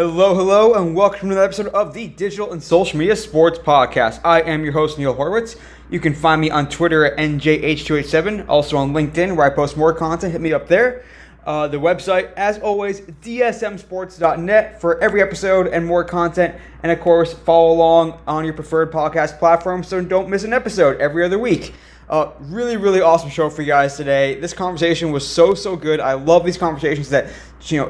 Hello, and welcome to another episode of the Digital and Social Media Sports Podcast. I am your host, Neil Horowitz. You can find me on Twitter at NJH287, also on LinkedIn, where I post more content. Hit me up there. The website, as always, dsmsports.net for every episode and more content. And of course, follow along on your preferred podcast platform so don't miss an episode every other week. Really awesome show for you guys today. This conversation was so good. I love these conversations that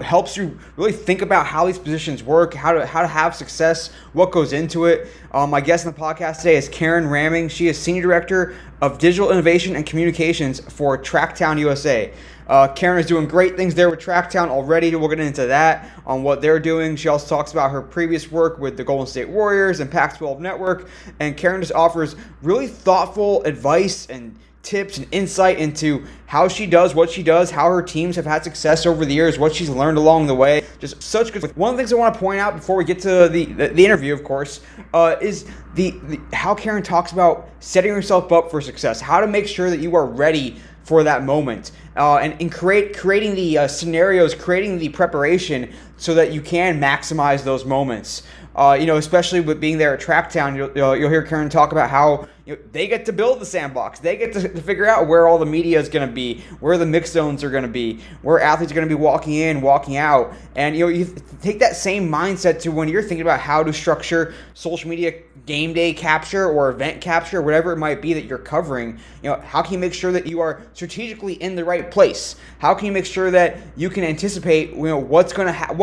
helps you really think about how these positions work, how to have success, what goes into it. My guest on the podcast today is Karen Ramming. She is Senior Director of Digital Innovation and Communications for Tracktown USA. Karen is doing great things there with Tracktown already. We'll get into that on what they're doing. She also talks about her previous work with the Golden State Warriors and Pac-12 Network. And Karen just offers really thoughtful advice and tips and insight into how she does what she does, how her teams have had success over the years, what she's learned along the way. Just such good. One of the things I want to point out before we get to the interview, of course, is the how Karen talks about setting yourself up for success, how to make sure that you are ready for that moment, and creating the scenarios, creating the preparation so that you can maximize those moments. Especially with being there at Tracktown, you'll hear Karen talk about how they get to build the sandbox. They get to figure out where all the media is going to be, where the mix zones are going to be, where athletes are going to be walking in, walking out. And you take that same mindset to when you're thinking about how to structure social media game day capture or event capture, whatever it might be that you're covering. How can you make sure that you are strategically in the right place? How can you make sure that you can anticipate what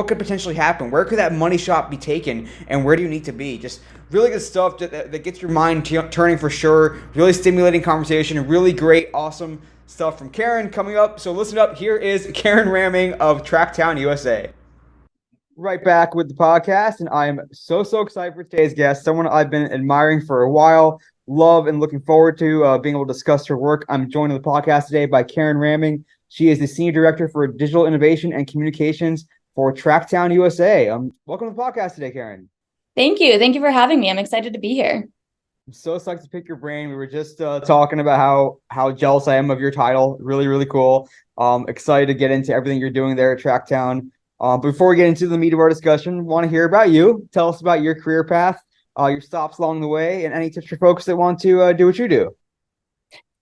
could potentially happen? Where could that money shot be taken, and where do you need to be? Just really good stuff that gets your mind turning for sure. Really stimulating conversation and really great, awesome stuff from Karen coming up. So listen up. Here is Karen Ramming of Tracktown USA. Right back with the podcast, and I am so excited for today's guest, someone I've been admiring for a while, love and looking forward to being able to discuss her work. I'm joined on the podcast today by Karen Ramming. She is the Senior Director for Digital Innovation and Communications for Tracktown USA. Welcome to the podcast today, Karen. Thank you. Thank you for having me. I'm excited to be here. I'm so psyched to pick your brain. We were just talking about how jealous I am of your title. Really cool. Excited to get into everything you're doing there at Tracktown. Before we get into the meat of our discussion, want to hear about you. Tell us about your career path, your stops along the way, and any tips for folks that want to do what you do.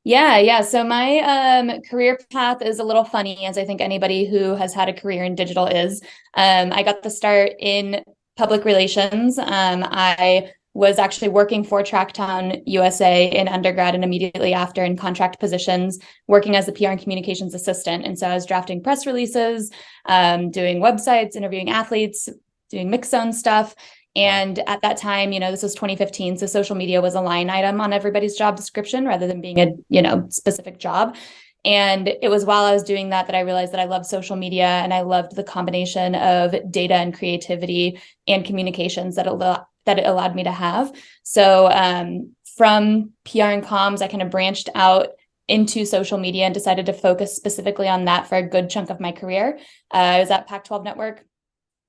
Yeah. So my career path is a little funny, as I think anybody who has had a career in digital is. I got the start in public relations. I was actually working for Tracktown USA in undergrad and immediately after in contract positions, working as a PR and communications assistant. And so I was drafting press releases, doing websites, interviewing athletes, doing mix zone stuff. And at that time, this was 2015, so social media was a line item on everybody's job description rather than being a, specific job. And it was while I was doing that I realized that I loved social media and I loved the combination of data and creativity and communications that it allowed me to have. So from PR and comms, I kind of branched out into social media and decided to focus specifically on that for a good chunk of my career. I was at Pac-12 Network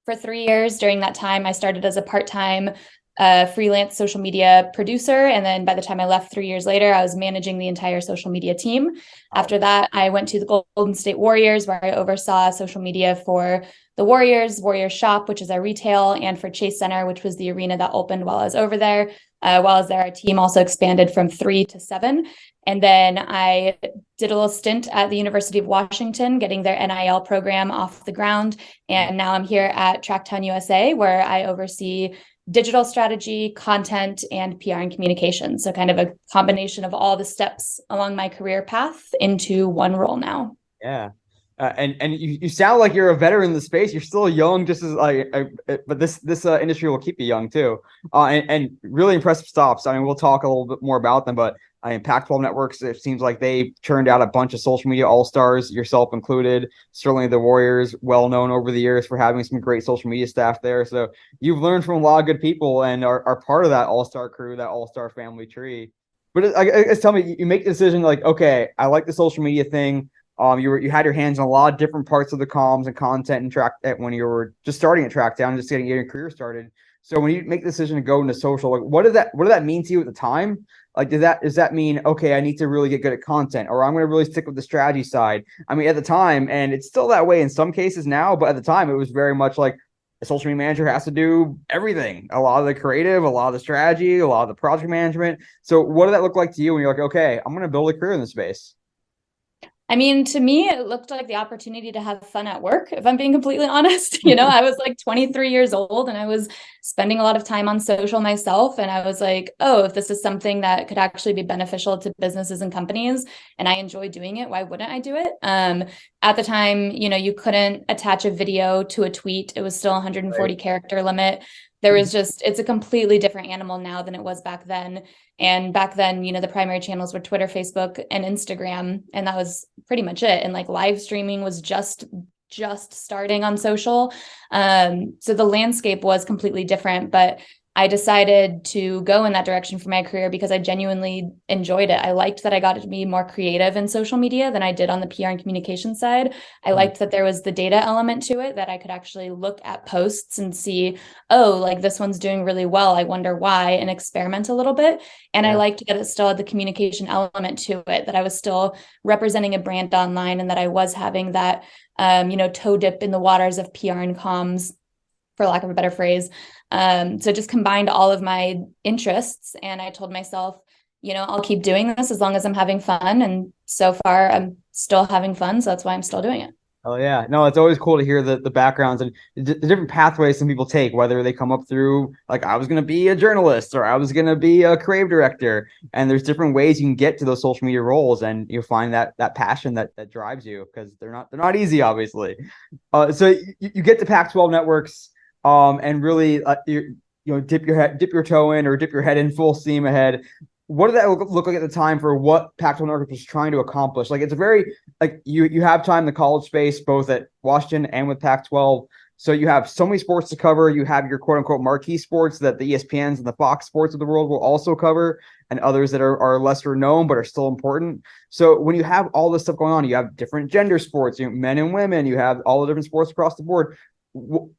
for 3 years. During that time, I started as a part-time freelance social media producer. And then by the time I left 3 years later, I was managing the entire social media team. After that, I went to the Golden State Warriors, where I oversaw social media for the Warriors Shop, which is our retail, and for Chase Center, which was the arena that opened while I was over there. While I was there, our team also expanded from 3 to 7. And then I did a little stint at the University of Washington, getting their NIL program off the ground. And now I'm here at Tracktown USA, where I oversee digital strategy, content, and PR and communications. So kind of a combination of all the steps along my career path into one role now. Yeah. And you sound like you're a veteran in the space. You're still young, just as but this industry will keep you young too. And really impressive stops. I mean, we'll talk a little bit more about them, but Pac-12 Networks, it seems like they churned out a bunch of social media all-stars, yourself included. Certainly the Warriors, well known over the years for having some great social media staff there. So you've learned from a lot of good people and are part of that all-star crew, that all-star family tree. But tell me, you make the decision like, okay, I like the social media thing. You had your hands on a lot of different parts of the comms and content and track when you were just starting at Tracktown, just getting your career started. So when you make the decision to go into social, like what did that mean to you at the time? Like, does that mean, okay, I need to really get good at content, or I'm going to really stick with the strategy side? I mean, at the time, and it's still that way in some cases now, but at the time it was very much like a social media manager has to do everything, a lot of the creative, a lot of the strategy, a lot of the project management. So what did that look like to you when you're like, okay, I'm going to build a career in this space? I mean, to me, it looked like the opportunity to have fun at work, if I'm being completely honest. I was like 23 years old and I was spending a lot of time on social myself. And I was like, oh, if this is something that could actually be beneficial to businesses and companies and I enjoy doing it, why wouldn't I do it? At the time, you couldn't attach a video to a tweet. It was still 140 character limit. There was just, it's a completely different animal now than it was back then. And back then, the primary channels were Twitter, Facebook, and Instagram, and that was pretty much it. And like live streaming was just starting on social. So the landscape was completely different, but I decided to go in that direction for my career because I genuinely enjoyed it. I liked that I got to be more creative in social media than I did on the PR and communication side. I liked that there was the data element to it, that I could actually look at posts and see, oh, like this one's doing really well. I wonder why, and experiment a little bit. And I liked that it still had the communication element to it, that I was still representing a brand online and that I was having that, toe dip in the waters of PR and comms, for lack of a better phrase. So just combined all of my interests, and I told myself, I'll keep doing this as long as I'm having fun. And so far I'm still having fun. So that's why I'm still doing it. Oh yeah, no, it's always cool to hear the backgrounds and the different pathways some people take, whether they come up through like I was going to be a journalist or I was going to be a creative director, and there's different ways you can get to those social media roles, and you find that passion that drives you, because they're not easy, obviously. So you get to Pac-12 networks, and really dip your toe in, or dip your head in full steam ahead. What did that look like at the time for what Pac-12 Network was trying to accomplish? Like, it's a very, like, you have time in the college space, both at Washington and with Pac-12. So you have so many sports to cover. You have your quote unquote marquee sports that the ESPNs and the Fox Sports of the world will also cover, and others that are lesser known but are still important. So when you have all this stuff going on, you have different gender sports, men and women, you have all the different sports across the board.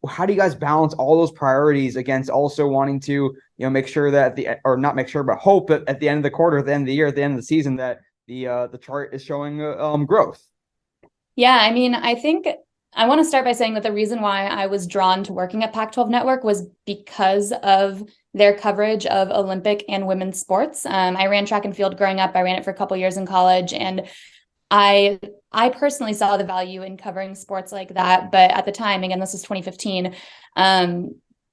How do you guys balance all those priorities against also wanting to, make sure that or not make sure, but hope that at the end of the quarter, at the end of the year, at the end of the season, that the chart is showing growth? Yeah, I mean, I think I want to start by saying that the reason why I was drawn to working at Pac-12 Network was because of their coverage of Olympic and women's sports. I ran track and field growing up. I ran it for a couple years in college, and I personally saw the value in covering sports like that. But at the time, again, this was 2015,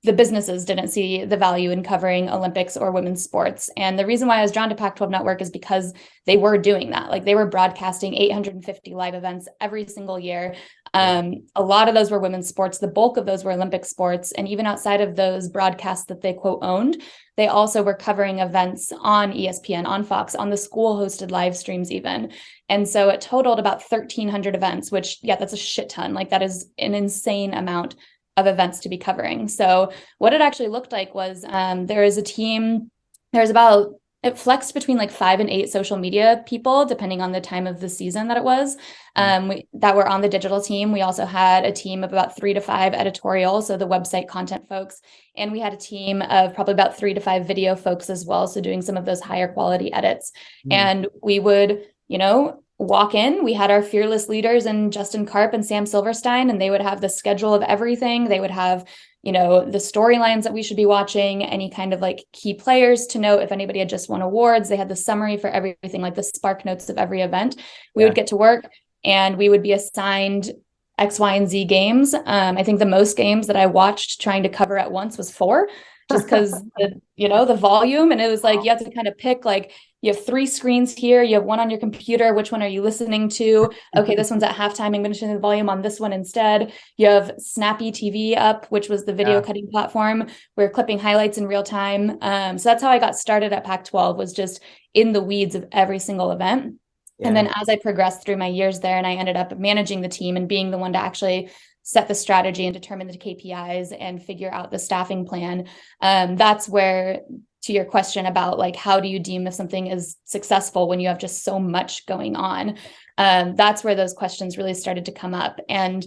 the businesses didn't see the value in covering Olympics or women's sports. And the reason why I was drawn to Pac-12 Network is because they were doing that. Like, they were broadcasting 850 live events every single year. A lot of those were women's sports. The bulk of those were Olympic sports. And even outside of those broadcasts that they quote owned, they also were covering events on ESPN, on Fox, on the school hosted live streams even. And so it totaled about 1,300 events, which, yeah, that's a shit ton. Like, that is an insane amount of events to be covering. So what it actually looked like was there is a team, it flexed between like 5 and 8 social media people, depending on the time of the season that it was, that were on the digital team. We also had a team of about 3 to 5 editorial, so the website content folks. And we had a team of probably about 3 to 5 video folks as well, so doing some of those higher quality edits. And we would, walk in. We had our fearless leaders and Justin Karp and Sam Silverstein, and they would have the schedule of everything. They would have, the storylines that we should be watching, any kind of like key players to note if anybody had just won awards. They had the summary for everything, like the spark notes of every event. We would get to work and we would be assigned X, Y, and Z games. I think the most games that I watched trying to cover at once was 4, just because the volume. And it was like, you have to kind of pick, like, you have 3 screens here, you have one on your computer, which one are you listening to? Okay, this one's at halftime, I'm going to turn the volume on this one instead. You have Snappy TV up, which was the video cutting platform. We're clipping highlights in real time. So that's how I got started at Pac-12, was just in the weeds of every single event. And then as I progressed through my years there, and I ended up managing the team and being the one to actually set the strategy and determine the KPIs and figure out the staffing plan. That's where, to your question about like, how do you deem if something is successful when you have just so much going on? That's where those questions really started to come up. And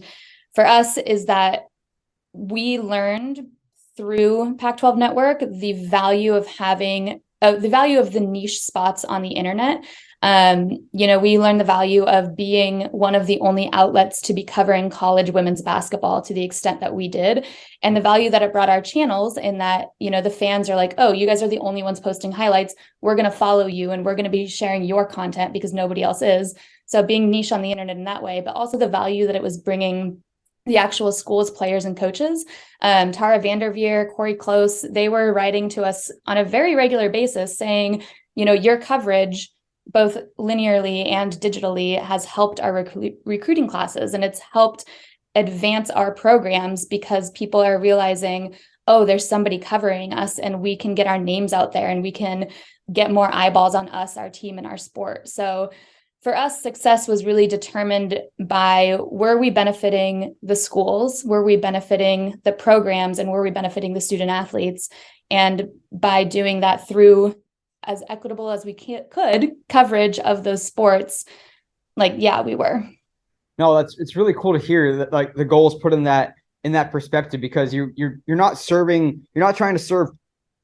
for us is that we learned through Pac-12 Network the value of having the value of the niche spots on the internet. We learned the value of being one of the only outlets to be covering college women's basketball to the extent that we did, and the value that it brought our channels in that, the fans are like, oh, you guys are the only ones posting highlights. We're going to follow you and we're going to be sharing your content because nobody else is. So being niche on the internet in that way, but also the value that it was bringing the actual schools, players, and coaches. Tara Vanderveer, Corey Close, they were writing to us on a very regular basis saying, your coverage, both linearly and digitally, has helped our recruiting classes, and it's helped advance our programs because people are realizing, oh, there's somebody covering us and we can get our names out there and we can get more eyeballs on us, our team, and our sport. So for us, success was really determined by, were we benefiting the schools, were we benefiting the programs, and were we benefiting the student athletes? And by doing that through as equitable as we could coverage of those sports, we were. No, it's really cool to hear that like the goal is put in that perspective, because you're not trying to serve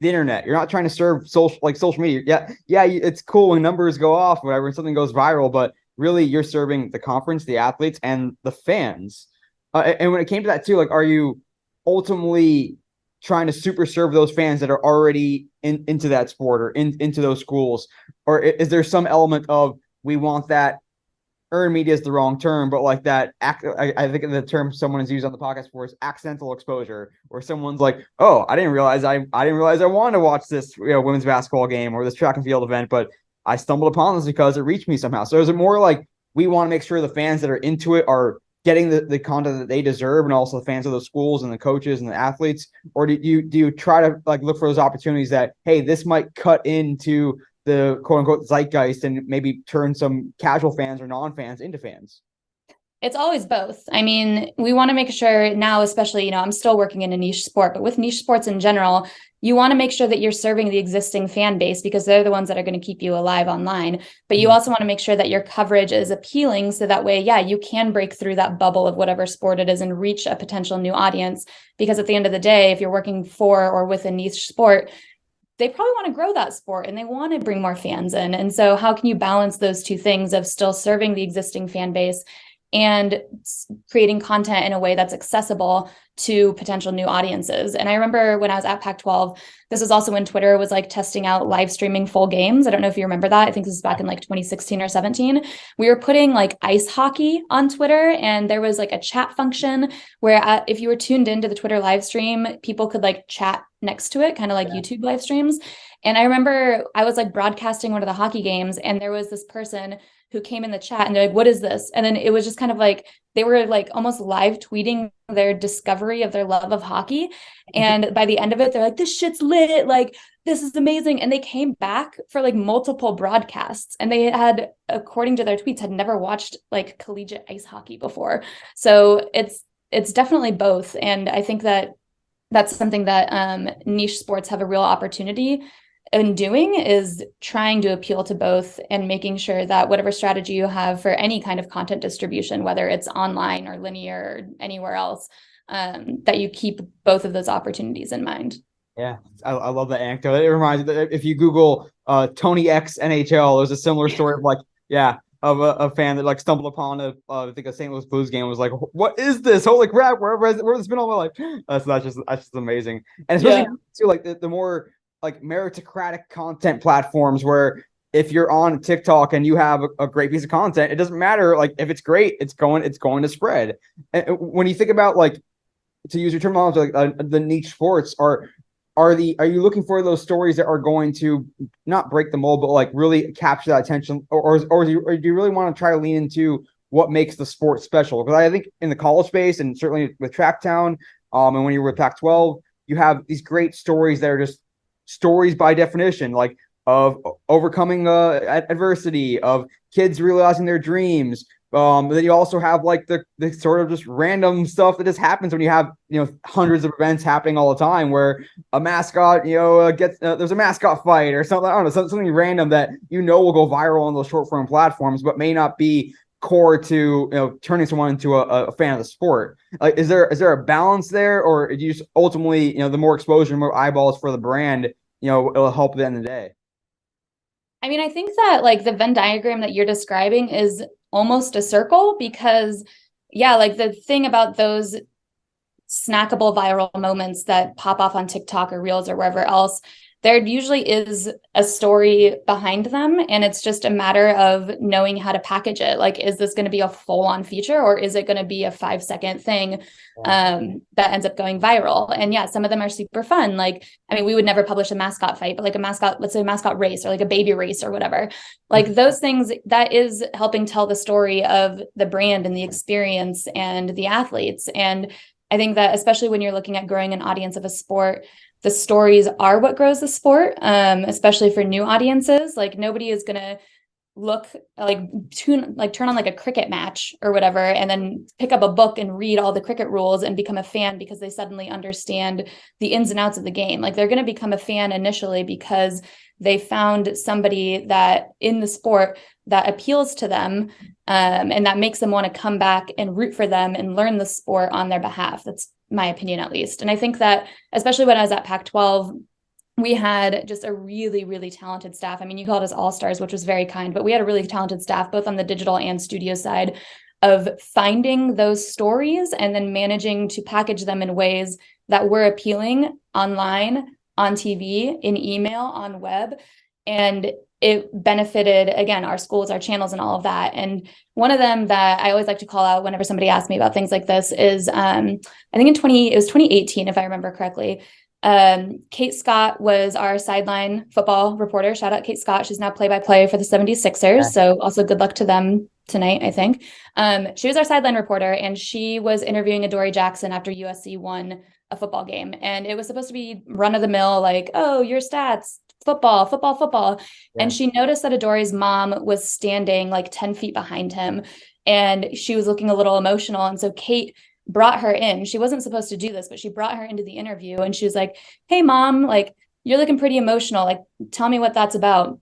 the internet. You're not trying to serve social media. Yeah, it's cool when numbers go off, whatever, and something goes viral, but really you're serving the conference, the athletes, and the fans. And when it came to that too, like, are you ultimately trying to super serve those fans that are already into that sport or into those schools? Or is there some element of, we want that, earned media is the wrong term, but like that, I think the term someone has used on the podcast before is accidental exposure, where someone's like, oh, I didn't realize I wanted to watch this women's basketball game or this track and field event, but I stumbled upon this because it reached me somehow. So is it more like, we want to make sure the fans that are into it are getting the content that they deserve, and also the fans of those schools and the coaches and the athletes? Or do you try to like look for those opportunities that, hey, this might cut into the quote unquote zeitgeist and maybe turn some casual fans or non-fans into fans? It's always both. I mean, we want to make sure now, especially, I'm still working in a niche sport, but with niche sports in general, you want to make sure that you're serving the existing fan base because they're the ones that are going to keep you alive online. But you also want to make sure that your coverage is appealing, so that way, you can break through that bubble of whatever sport it is and reach a potential new audience. Because at the end of the day, if you're working for or with a niche sport, they probably want to grow that sport and they want to bring more fans in. And so how can you balance those two things of still serving the existing fan base and creating content in a way that's accessible to potential new audiences? And I remember when I was at Pac-12, this was also when Twitter was like testing out live streaming full games. I don't know if you remember that. I think this is back in like 2016 or 17. We were putting like ice hockey on Twitter, and there was like a chat function where if you were tuned into the Twitter live stream, people could like chat next to it, kind of like YouTube live streams. And I remember I was like broadcasting one of the hockey games, and there was this person who came in the chat and they're like, what is this? And then it was just kind of like, they were like almost live tweeting their discovery of their love of hockey. And by the end of it, they're like, this shit's lit. Like, this is amazing. And they came back for like multiple broadcasts, and they had, according to their tweets, had never watched like collegiate ice hockey before. So it's definitely both. And I think that that's something that niche sports have a real opportunity in doing, is trying to appeal to both and making sure that whatever strategy you have for any kind of content distribution, whether it's online or linear or anywhere else, that you keep both of those opportunities in mind. Yeah, I love that anecdote. It reminds me that if you Google Tony X NHL, there's a similar story of like, of a fan that like stumbled upon I think a St. Louis Blues game, was like, what is this? Holy crap, where has this been all my life? So that's just amazing. And especially too, like the more like meritocratic content platforms, where if you're on TikTok and you have a great piece of content, it doesn't matter like if it's great, it's going to spread. And when you think about, like, to use your terminology, like the niche sports, are you looking for those stories that are going to not break the mold, but like really capture that attention, or do you really want to try to lean into what makes the sport special? Because I think in the college space, and certainly with Tracktown, and when you're with Pac-12, you have these great stories that are just stories by definition, like of overcoming adversity, of kids realizing their dreams. Then you also have like the sort of just random stuff that just happens when you have hundreds of events happening all the time, where a mascot gets there's a mascot fight or something. I don't know, something random that will go viral on those short form platforms, but may not be core to turning someone into a fan of the sport. Like, is there a balance there, or do you just ultimately the more exposure, more eyeballs for the brand, it'll help at the end of the day? I mean, I think that like the Venn diagram that you're describing is almost a circle because, yeah, like the thing about those snackable viral moments that pop off on TikTok or Reels or wherever else, there usually is a story behind them. And it's just a matter of knowing how to package it. Like, is this going to be a full on feature or is it going to be a 5-second thing that ends up going viral? And yeah, some of them are super fun. Like, I mean, we would never publish a mascot fight, but like a mascot, let's say a mascot race or like a baby race or whatever. Like those things, that is helping tell the story of the brand and the experience and the athletes. And I think that especially when you're looking at growing an audience of a sport, the stories are what grows the sport, especially for new audiences. Like nobody is going to look turn on like a cricket match or whatever and then pick up a book and read all the cricket rules and become a fan because they suddenly understand the ins and outs of the game. Like they're going to become a fan initially because they found somebody that in the sport that appeals to them, and that makes them want to come back and root for them and learn the sport on their behalf. That's my opinion, at least. And I think that especially when I was at Pac-12, we had just a really, really talented staff. I mean, you called us all-stars, which was very kind, but we had a really talented staff, both on the digital and studio side, of finding those stories and then managing to package them in ways that were appealing online, on TV, in email, on web. And it benefited, again, our schools, our channels, and all of that. And one of them that I always like to call out whenever somebody asks me about things like this is, I think it was 2018, if I remember correctly. Kate Scott was our sideline football reporter. Shout out Kate Scott. She's now play-by-play for the 76ers. So also good luck to them tonight, I think. She was our sideline reporter, and she was interviewing Adoree Jackson after USC won a football game. And it was supposed to be run-of-the-mill, like, oh, your stats, football. Yeah. And she noticed that Adoree's mom was standing like 10 feet behind him, and she was looking a little emotional. And so Kate brought her in. She wasn't supposed to do this, but she brought her into the interview, and she was like, hey, Mom, like, you're looking pretty emotional. Like, tell me what that's about.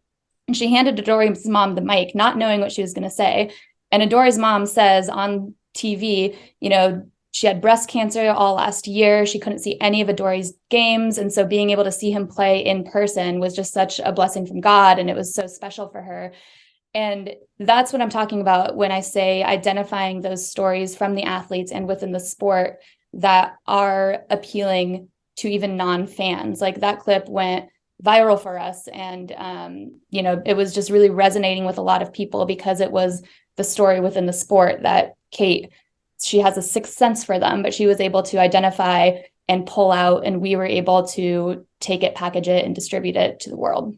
And she handed Adoree's mom the mic, not knowing what she was going to say. And Adoree's mom says on TV, she had breast cancer all last year. She couldn't see any of Adoree's games. And so being able to see him play in person was just such a blessing from God. And it was so special for her. And that's what I'm talking about when I say identifying those stories from the athletes and within the sport that are appealing to even non-fans. Like that clip went viral for us. And, it was just really resonating with a lot of people because it was the story within the sport that she has a sixth sense for them, but she was able to identify and pull out, and we were able to take it, package it, and distribute it to the world.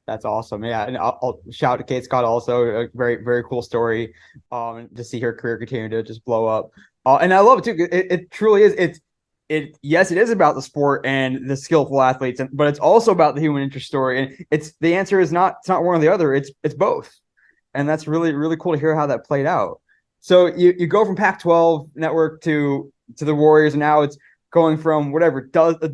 That's awesome. Yeah. And I'll shout out to Kate Scott also. A very, very cool story to see her career continue to just blow up. And I love it too. It truly is. Yes, it is about the sport and the skillful athletes, but it's also about the human interest story. And the answer is it's not one or the other. It's both. And that's really, really cool to hear how that played out. So you go from Pac-12 network to the Warriors, and now it's going from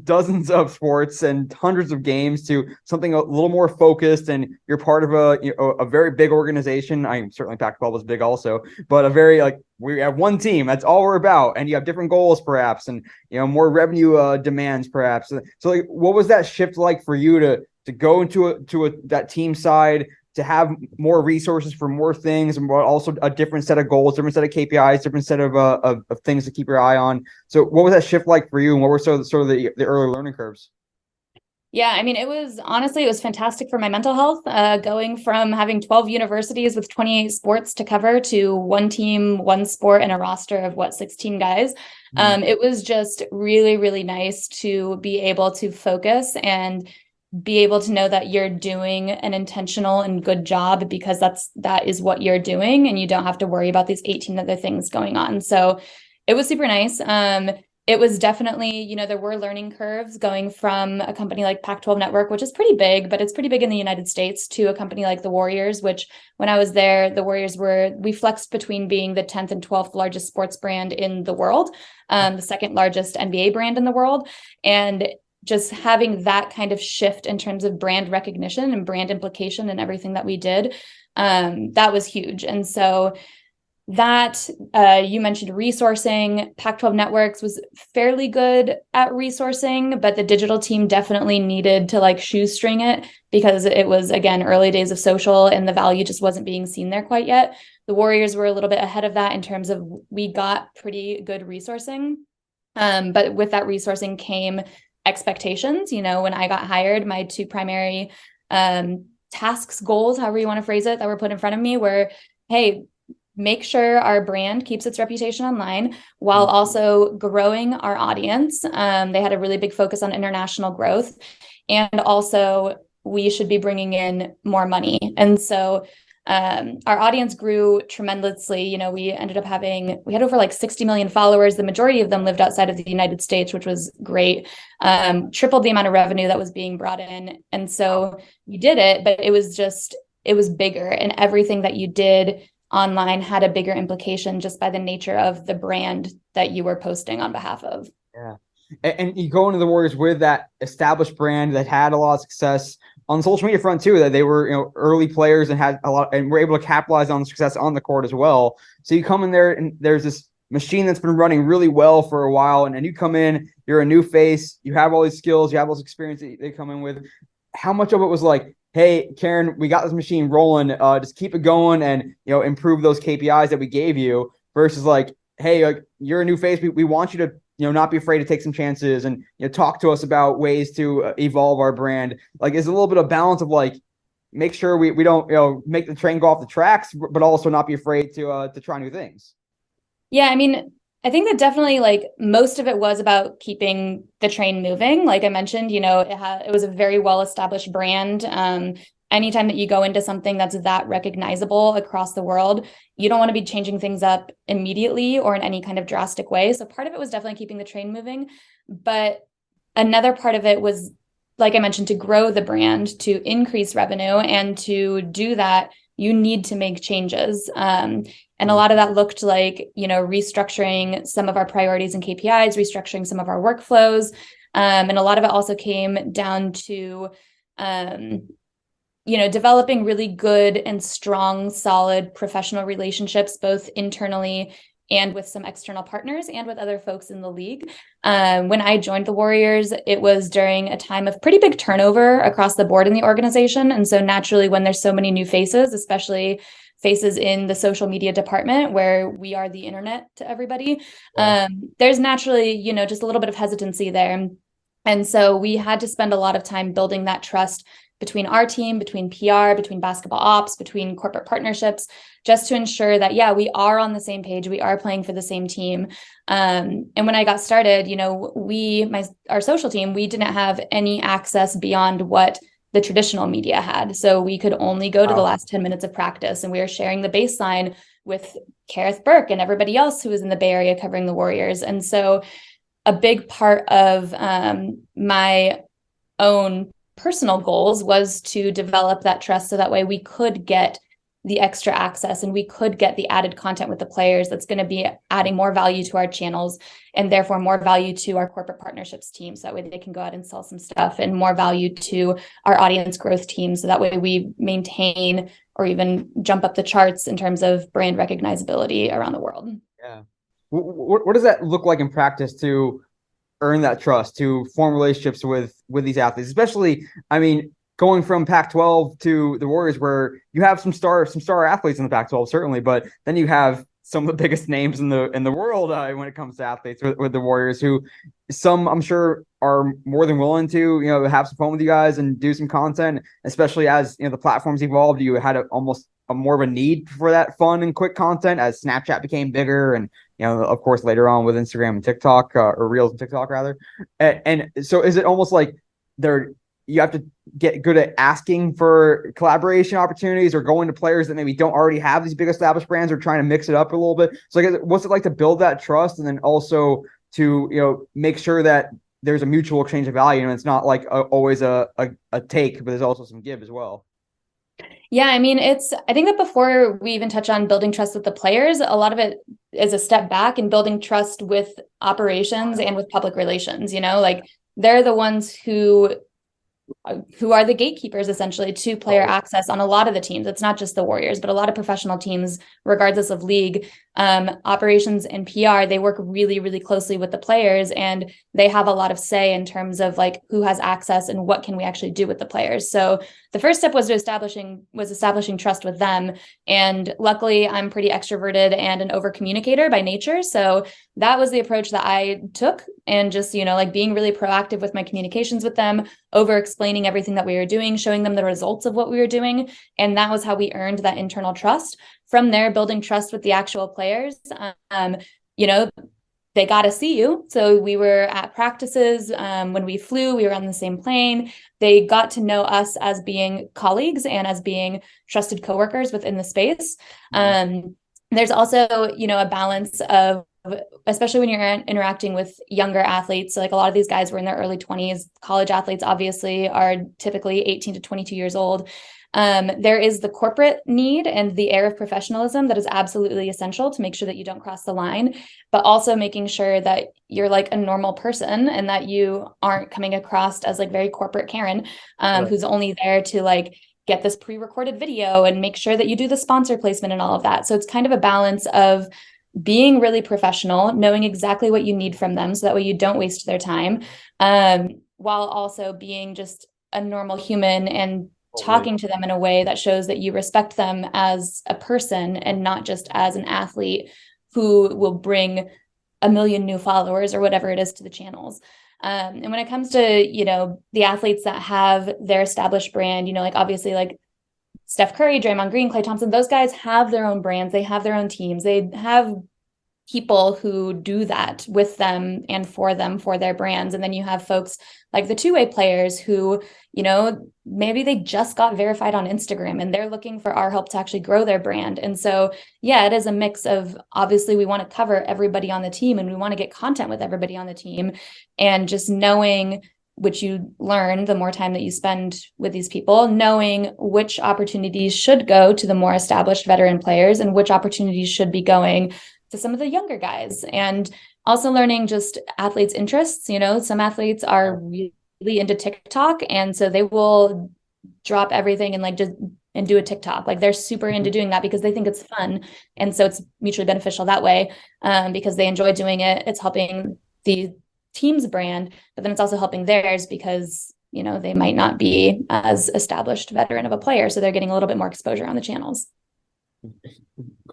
dozens of sports and hundreds of games to something a little more focused, and you're part of a very big organization. I certainly Pac-12 was big also, but a very we have one team. That's all we're about, and you have different goals perhaps, and more revenue demands perhaps. So what was that shift like for you to go into that team side, to have more resources for more things, and also a different set of goals, different set of KPIs, different set of things to keep your eye on. So what was that shift like for you, and what were sort of the early learning curves? Yeah, I mean, it was fantastic for my mental health, going from having 12 universities with 28 sports to cover to one team, one sport, and a roster of 16 guys. It was just really, really nice to be able to focus and be able to know that you're doing an intentional and good job, because that is what you're doing, and you don't have to worry about these 18 other things going on. So it was super nice. It was definitely, there were learning curves going from a company like Pac-12 Network, which is pretty big, but it's pretty big in the United States, to a company like the Warriors, which when I was there, the Warriors we flexed between being the 10th and 12th largest sports brand in the world, the second largest NBA brand in the world. And just having that kind of shift in terms of brand recognition and brand implication and everything that we did, that was huge. And so that you mentioned resourcing. Pac-12 Networks was fairly good at resourcing, but the digital team definitely needed to like shoestring it because it was, again, early days of social and the value just wasn't being seen there quite yet. The Warriors were a little bit ahead of that in terms of we got pretty good resourcing. But with that resourcing came expectations. You know, when I got hired, my two primary tasks, goals, however you want to phrase it, that were put in front of me were, hey, make sure our brand keeps its reputation online while also growing our audience. They had a really big focus on international growth. And also, we should be bringing in more money. And so our audience grew tremendously. You know, we had over like 60 million followers. The majority of them lived outside of the United States, which was great. Tripled the amount of revenue that was being brought in. And so you did it, but it was bigger, and everything that you did online had a bigger implication just by the nature of the brand that you were posting on behalf of. Yeah. And you go into the Warriors with that established brand that had a lot of success on the social media front too, that they were, you know, early players and had a lot and were able to capitalize on the success on the court as well. So you come in there and there's this machine that's been running really well for a while. And then you come in, you're a new face, you have all these skills, you have all this experience that they come in with. How much of it was like, hey, Karen, we got this machine rolling, just keep it going and, you know, improve those KPIs that we gave you, versus like, hey, like, you're a new face. We want you to, you know, not be afraid to take some chances and, you know, talk to us about ways to evolve our brand. Like, is a little bit of balance of like, make sure we don't, you know, make the train go off the tracks, but also not be afraid to try new things. Yeah, I mean, I think that definitely like most of it was about keeping the train moving. Like I mentioned, you know, it was a very well-established brand. Anytime that you go into something that's that recognizable across the world, you don't want to be changing things up immediately or in any kind of drastic way. So part of it was definitely keeping the train moving. But another part of it was, like I mentioned, to grow the brand, to increase revenue. And to do that, you need to make changes. And a lot of that looked like, you know, restructuring some of our priorities and KPIs, restructuring some of our workflows. And a lot of it also came down to, you know, developing really good and strong, solid professional relationships, both internally and with some external partners and with other folks in the league. When I joined the Warriors, it was during a time of pretty big turnover across the board in the organization. And so naturally, when there's so many new faces, especially faces in the social media department where we are the internet to everybody, there's naturally, you know, just a little bit of hesitancy there. And so we had to spend a lot of time building that trust between our team, between PR, between basketball ops, between corporate partnerships, just to ensure that, yeah, we are on the same page, we are playing for the same team. And when I got started, you know, our social team, we didn't have any access beyond what the traditional media had. So we could only go to the last 10 minutes of practice, and we were sharing the baseline with Kareth Burke and everybody else who was in the Bay Area covering the Warriors. And so a big part of my own personal goals was to develop that trust so that way we could get the extra access and we could get the added content with the players that's going to be adding more value to our channels and therefore more value to our corporate partnerships team. So that way they can go out and sell some stuff, and more value to our audience growth team. So that way we maintain or even jump up the charts in terms of brand recognizability around the world. Yeah. What does that look like in practice to earn that trust, to form relationships with these athletes, especially, I mean, going from Pac-12 to the Warriors, where you have some star athletes in the Pac-12, certainly, but then you have some of the biggest names in the world when it comes to athletes with the Warriors, who some I'm sure are more than willing to, you know, have some fun with you guys and do some content, especially as, you know, the platforms evolved. You had almost a more of a need for that fun and quick content as Snapchat became bigger, and, you know, of course, later on with Instagram and TikTok, or Reels and TikTok rather. And so is it almost like you have to get good at asking for collaboration opportunities or going to players that maybe don't already have these big established brands, or trying to mix it up a little bit? So like, what's it like to build that trust, and then also to, you know, make sure that there's a mutual exchange of value and it's not like always a take, but there's also some give as well? Yeah, I mean, I think that before we even touch on building trust with the players, a lot of it is a step back in building trust with operations and with public relations. You know, like, they're the ones who who are the gatekeepers essentially to player access on a lot of the teams. It's not just the Warriors, but a lot of professional teams, regardless of league, operations and PR, they work really, really closely with the players, and they have a lot of say in terms of like who has access and what can we actually do with the players. So the first step was establishing trust with them. And luckily I'm pretty extroverted and an over communicator by nature. So that was the approach that I took, and just, like being really proactive with my communications with them, over explaining everything that we were doing, showing them the results of what we were doing. And that was how we earned that internal trust. From there, building trust with the actual players. They got to see you. So we were at practices. When we flew, we were on the same plane. They got to know us as being colleagues and as being trusted coworkers within the space. There's also, a balance of, especially when you're interacting with younger athletes. So like a lot of these guys were in their early 20s. College athletes obviously are typically 18 to 22 years old. There is the corporate need and the air of professionalism that is absolutely essential to make sure that you don't cross the line, but also making sure that you're like a normal person and that you aren't coming across as like very corporate Karen, right, who's only there to like get this pre-recorded video and make sure that you do the sponsor placement and all of that. So it's kind of a balance of being really professional, knowing exactly what you need from them so that way you don't waste their time, while also being just a normal human and talking to them in a way that shows that you respect them as a person and not just as an athlete who will bring a million new followers or whatever it is to the channels. And when it comes to, the athletes that have their established brand, like obviously like Steph Curry, Draymond Green, Klay Thompson, those guys have their own brands. They have their own teams. They have people who do that with them and for them, for their brands. And then you have folks like the two-way players who, maybe they just got verified on Instagram and they're looking for our help to actually grow their brand. And so, yeah, it is a mix of, obviously we want to cover everybody on the team and we want to get content with everybody on the team, and just knowing, which you learn the more time that you spend with these people, knowing which opportunities should go to the more established veteran players and which opportunities should be going to some of the younger guys. And also learning just athletes' interests. Some athletes are really into TikTok, and so they will drop everything and like just and do a TikTok. Like they're super into doing that because they think it's fun, and so it's mutually beneficial that way, because they enjoy doing it. It's helping the team's brand, but then it's also helping theirs because they might not be as established veteran of a player, so they're getting a little bit more exposure on the channels.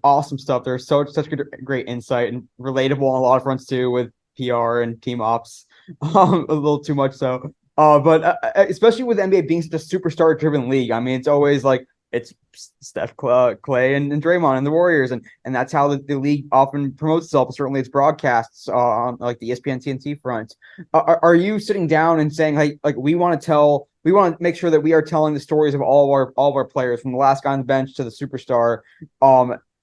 Awesome stuff. There's such great insight and relatable on a lot of fronts too, with PR and team ops, a little too much so. But especially with NBA being such a superstar driven league, I mean, it's always like it's Steph, Klay, and Draymond and the Warriors, and that's how the league often promotes itself. Certainly, its broadcasts on like the ESPN TNT front. Are you sitting down and saying like we want to make sure that we are telling the stories of all of our players, from the last guy on the bench to the superstar?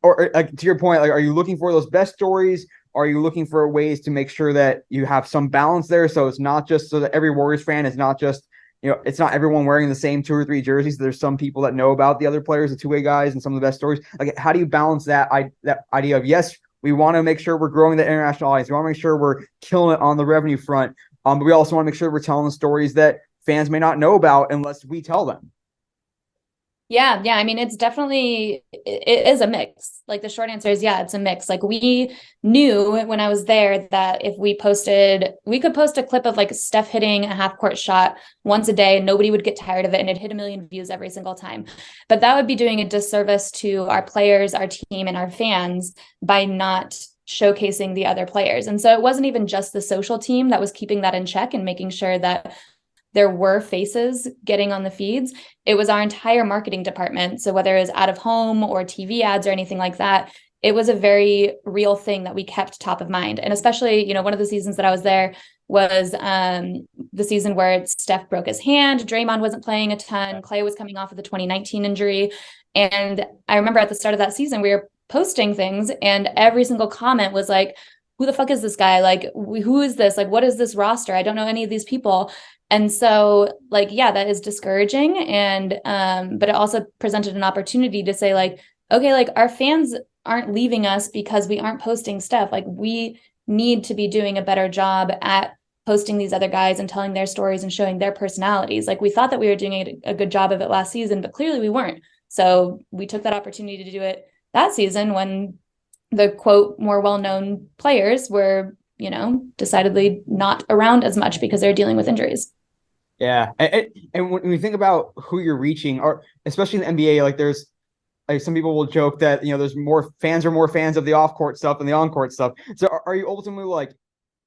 Or like, to your point, like, are you looking for those best stories? Are you looking for ways to make sure that you have some balance there, so it's not just so that every Warriors fan is not just, it's not everyone wearing the same 2 or 3 jerseys. There's some people that know about the other players, the two-way guys, and some of the best stories. Like, how do you balance that idea of, yes, we want to make sure we're growing the international audience, we want to make sure we're killing it on the revenue front, but we also want to make sure we're telling the stories that fans may not know about unless we tell them. Yeah. I mean, it is a mix. Like the short answer is, yeah, it's a mix. Like we knew when I was there that if we could post a clip of like Steph hitting a half court shot once a day and nobody would get tired of it, and it'd hit 1 million views every single time. But that would be doing a disservice to our players, our team, and our fans by not showcasing the other players. And so it wasn't even just the social team that was keeping that in check and making sure that there were faces getting on the feeds. It was our entire marketing department. So whether it was out of home or TV ads or anything like that, it was a very real thing that we kept top of mind. And especially, one of the seasons that I was there was the season where Steph broke his hand, Draymond wasn't playing a ton, Klay was coming off of the 2019 injury. And I remember at the start of that season, we were posting things and every single comment was like, who the fuck is this guy? Like, who is this? Like, what is this roster? I don't know any of these people. And so like, yeah, that is discouraging. And, but it also presented an opportunity to say like, okay, like our fans aren't leaving us because we aren't posting stuff. Like we need to be doing a better job at posting these other guys and telling their stories and showing their personalities. Like we thought that we were doing a good job of it last season, but clearly we weren't. So we took that opportunity to do it that season when the quote more well-known players were, decidedly not around as much because they're dealing with injuries. Yeah. And when we think about who you're reaching, or especially in the NBA, like there's like some people will joke that, there's more fans of the off-court stuff than the on-court stuff. So are you ultimately like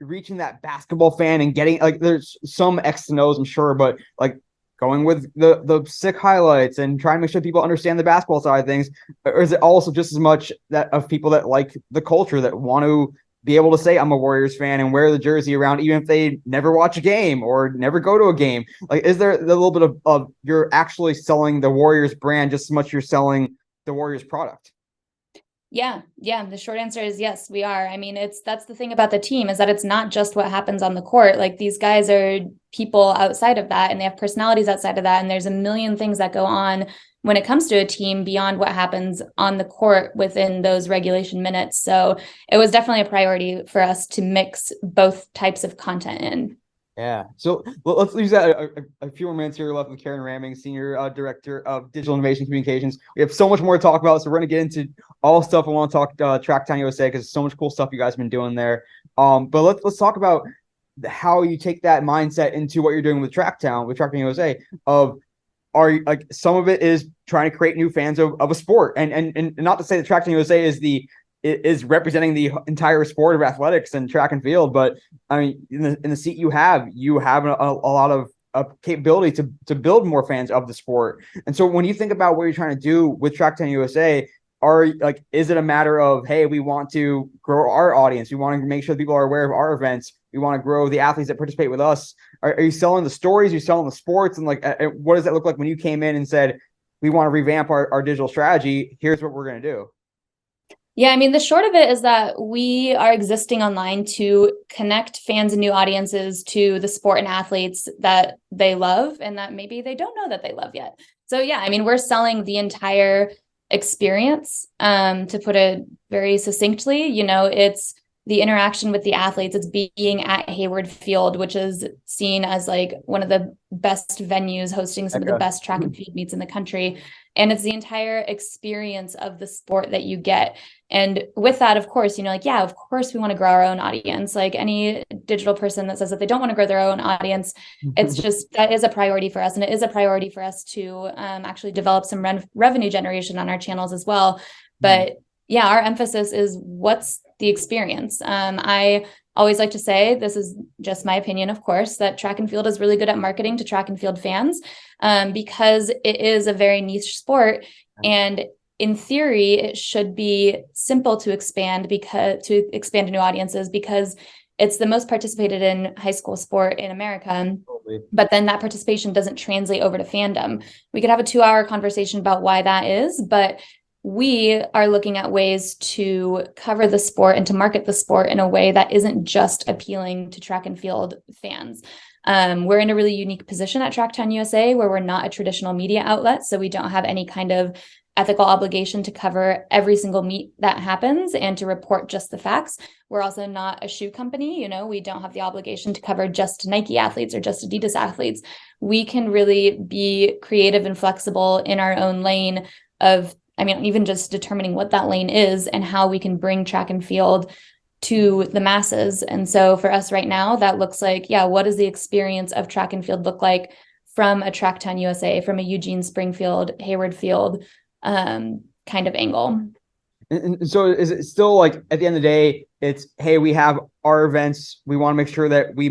reaching that basketball fan and getting like there's some X and O's, I'm sure, but like going with the sick highlights and trying to make sure people understand the basketball side of things? Or is it also just as much that of people that like the culture that want to be able to say I'm a Warriors fan and wear the jersey around even if they never watch a game or never go to a game? Like, is there a little bit of you're actually selling the Warriors brand just as much you're selling the Warriors product? Yeah. The short answer is yes, we are. I mean, that's the thing about the team is that it's not just what happens on the court. Like these guys are people outside of that and they have personalities outside of that. And there's a million things that go on when it comes to a team beyond what happens on the court within those regulation minutes. So it was definitely a priority for us to mix both types of content in. Yeah. So let's use that a few more minutes here left with Karen Ramming, Senior Director of Digital Innovation Communications. We have so much more to talk about, so we're going to get into all stuff. I want to talk Tracktown USA because there's so much cool stuff you guys have been doing there. But let's talk about how you take that mindset into what you're doing with Tracktown USA. Are like some of it is trying to create new fans of a sport, and not to say that Tracktown USA is representing the entire sport of athletics and track and field, but I mean, in the seat you have a lot of capability to build more fans of the sport. And so when you think about what you're trying to do with Tracktown USA, is it a matter of, hey, we want to grow our audience, we want to make sure people are aware of our events, we want to grow the athletes that participate with us? Are you selling the stories? Are you selling the sports? And like, what does that look like when you came in and said, we want to revamp our digital strategy? Here's what we're going to do. Yeah, I mean, the short of it is that we are existing online to connect fans and new audiences to the sport and athletes that they love and that maybe they don't know that they love yet. So yeah, I mean, we're selling the entire experience. To put it very succinctly, it's the interaction with the athletes. It's being at Hayward Field, which is seen as like one of the best venues hosting some of the best track and field meets in the country. And it's the entire experience of the sport that you get. And with that, of course, yeah, of course we want to grow our own audience. Like any digital person that says that they don't want to grow their own audience, it's just, that is a priority for us. And it is a priority for us to actually develop some revenue generation on our channels as well. But yeah, our emphasis is what's the experience. I always like to say, this is just my opinion, of course, that track and field is really good at marketing to track and field fans because it is a very niche sport. And in theory, it should be simple to expand to new audiences because it's the most participated in high school sport in America. But then that participation doesn't translate over to fandom. We could have a 2-hour conversation about why that is, but we are looking at ways to cover the sport and to market the sport in a way that isn't just appealing to track and field fans. We're in a really unique position at Tracktown USA where we're not a traditional media outlet. So we don't have any kind of ethical obligation to cover every single meet that happens and to report just the facts. We're also not a shoe company. We don't have the obligation to cover just Nike athletes or just Adidas athletes. We can really be creative and flexible in our own lane of, even just determining what that lane is and how we can bring track and field to the masses. And so for us right now, that looks like, what does the experience of track and field look like from a Tracktown USA, from a Eugene Springfield, Hayward Field kind of angle? And so is it still like at the end of the day, it's, hey, we have our events, we want to make sure that we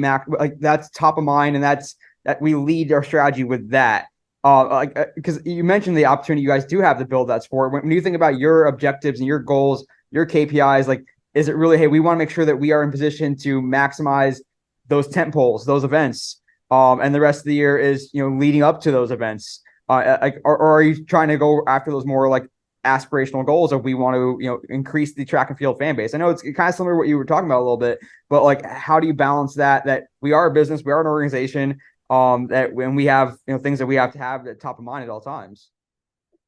that's top of mind and that we lead our strategy with that. Because you mentioned the opportunity you guys do have to build that sport. When you think about your objectives and your goals, your KPIs, like, is it really, hey, we want to make sure that we are in position to maximize those tent poles, those events, and the rest of the year is, leading up to those events? Or are you trying to go after those more like aspirational goals of we want to, increase the track and field fan base? I know it's kind of similar to what you were talking about a little bit, but like, how do you balance that we are a business, we are an organization, that when we have, things that we have to have at top of mind at all times?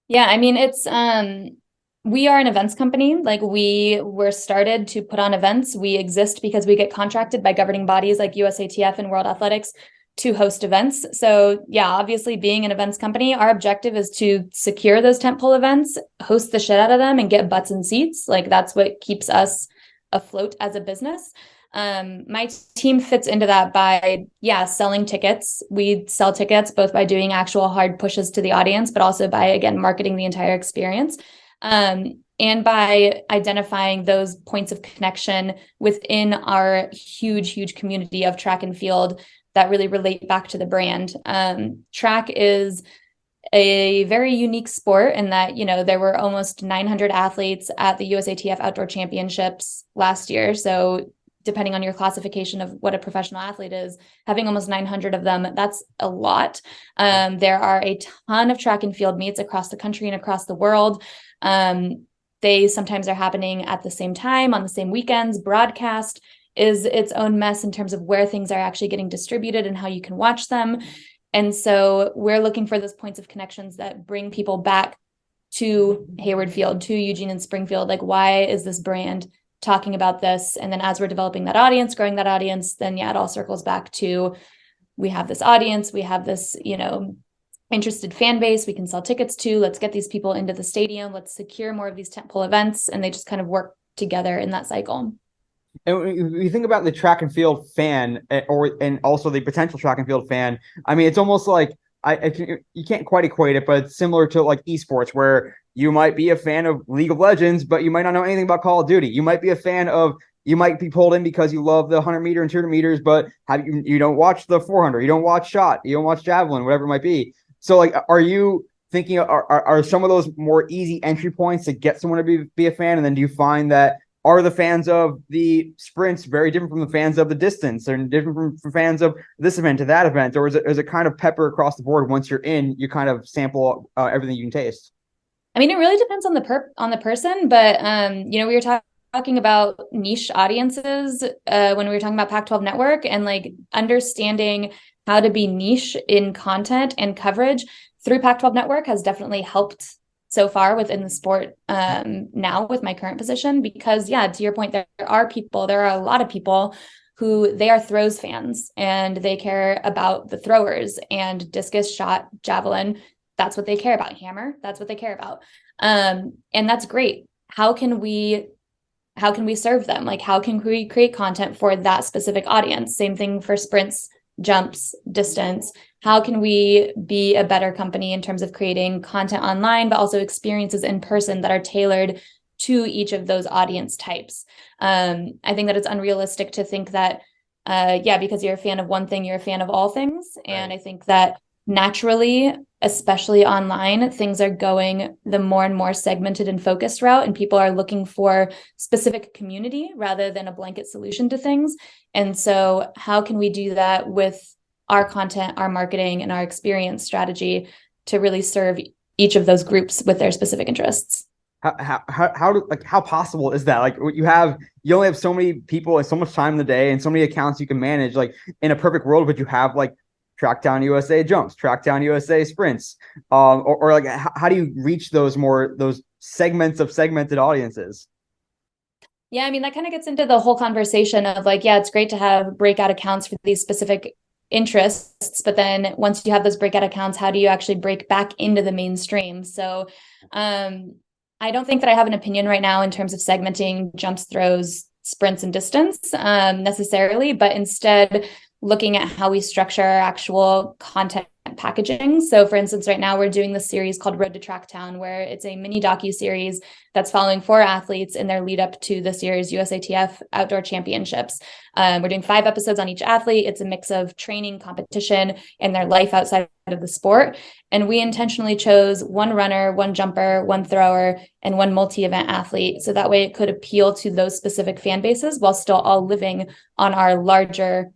Yeah, it's We are an events company. Like, we were started to put on events. We exist because we get contracted by governing bodies like USATF and World Athletics to host events. So yeah, obviously being an events company, our objective is to secure those tentpole events, host the shit out of them, and get butts in seats. Like, that's what keeps us afloat as a business. My team fits into that by, selling tickets. We sell tickets both by doing actual hard pushes to the audience, but also by, again, marketing the entire experience. And by identifying those points of connection within our huge community of track and field that really relate back to the brand. Track is a very unique sport in that, there were almost 900 athletes at the USATF Outdoor Championships last year. So depending on your classification of what a professional athlete is, having almost 900 of them, that's a lot. There are a ton of track and field meets across the country and across the world. They sometimes are happening at the same time on the same weekends. Broadcast is its own mess in terms of where things are actually getting distributed and how you can watch them. And so we're looking for those points of connections that bring people back to Hayward Field, to Eugene and Springfield. Like, why is this brand talking about this? And then as we're developing that audience, growing that audience, then it all circles back to, we have this audience, we have this, interested fan base we can sell tickets to. Let's get these people into the stadium. Let's secure more of these tentpole events. And they just kind of work together in that cycle. And when you think about the track and field fan, and also the potential track and field fan, I mean, it's almost like you can't quite equate it, but it's similar to like esports, where you might be a fan of League of Legends, but you might not know anything about Call of Duty. You might be a fan of, you might be pulled in because you love the 100-meter and 200 meters, but you don't watch the 400, you don't watch shot, you don't watch javelin, whatever it might be. So, like, are you thinking, are some of those more easy entry points to get someone to be a fan? And then do you find that, are the fans of the sprints very different from the fans of the distance, and different from fans of this event to that event? Or is it kind of pepper across the board? Once you're in, you kind of sample everything you can taste? I mean, it really depends on the person, but we were talking about niche audiences when we were talking about Pac-12 Network, and like understanding how to be niche in content and coverage through Pac-12 Network has definitely helped so far within the sport now with my current position, because to your point, there are a lot of people who they are throws fans and they care about the throwers, and discus, shot, javelin. That's what they care about. Hammer. That's what they care about. And that's great. How can we serve them? Like, how can we create content for that specific audience? Same thing for sprints, jumps, distance. How can we be a better company in terms of creating content online, but also experiences in person that are tailored to each of those audience types? I think that it's unrealistic to think that, because you're a fan of one thing, you're a fan of all things. Right. And I think that naturally, especially online, things are going the more and more segmented and focused route, and people are looking for specific community rather than a blanket solution to things. And so how can we do that with our content, our marketing, and our experience strategy to really serve each of those groups with their specific interests? How possible is that? Like, you only have so many people and so much time in the day and so many accounts you can manage. Like, in a perfect world, would you have like Trackdown USA jumps, Trackdown USA sprints, or like how do you reach those segments of segmented audiences? Yeah, I mean, that kind of gets into the whole conversation of like, it's great to have breakout accounts for these specific interests, but then once you have those breakout accounts, how do you actually break back into the mainstream? So I don't think that I have an opinion right now in terms of segmenting jumps, throws, sprints, and distance necessarily, but instead looking at how we structure our actual content packaging. So for instance, right now we're doing this series called Road to Tracktown, where it's a mini docu-series that's following 4 athletes in their lead up to this year's USATF Outdoor Championships. We're doing 5 episodes on each athlete. It's a mix of training, competition, and their life outside of the sport. And we intentionally chose 1 runner, 1 jumper, 1 thrower, and 1 multi-event athlete. So that way it could appeal to those specific fan bases while still all living on our larger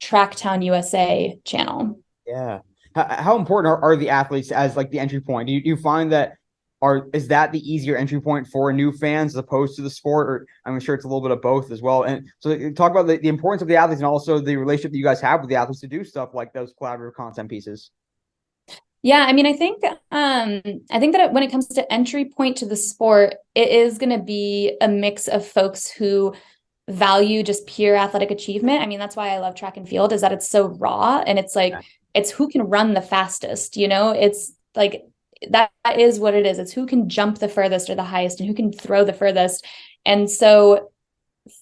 Tracktown USA channel. Yeah. How important are the athletes as like the entry point? Do you find that is that the easier entry point for new fans as opposed to the sport? Or I'm sure it's a little bit of both as well. And so talk about the importance of the athletes and also the relationship that you guys have with the athletes to do stuff like those collaborative content pieces. Yeah, I mean, I think that when it comes to entry point to the sport, it is going to be a mix of folks who value just pure athletic achievement. I mean, that's why I love track and field, is that it's so raw, and it's like it's who can run the fastest, you know? It's like that is what it is. It's who can jump the furthest or the highest and who can throw the furthest. And so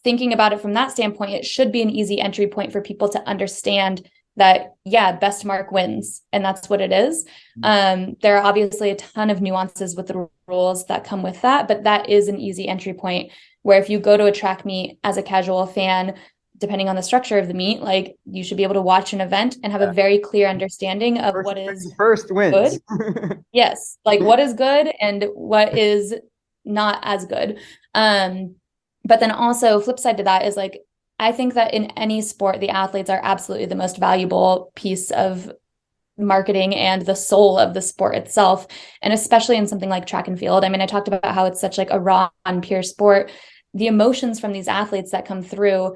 thinking about it from that standpoint, it should be an easy entry point for people to understand that, yeah, best mark wins. And that's what it is. There are obviously a ton of nuances with the rules that come with that, but that is an easy entry point where if you go to a track meet as a casual fan, depending on the structure of the meet, like you should be able to watch an event and have a very clear understanding of what is first wins. Good. Yes, like what is good and what is not as good. But then also flip side to that is like, I think that in any sport, the athletes are absolutely the most valuable piece of marketing and the soul of the sport itself. And especially in something like track and field. I mean, I talked about how it's such like a raw and pure sport. The emotions from these athletes that come through,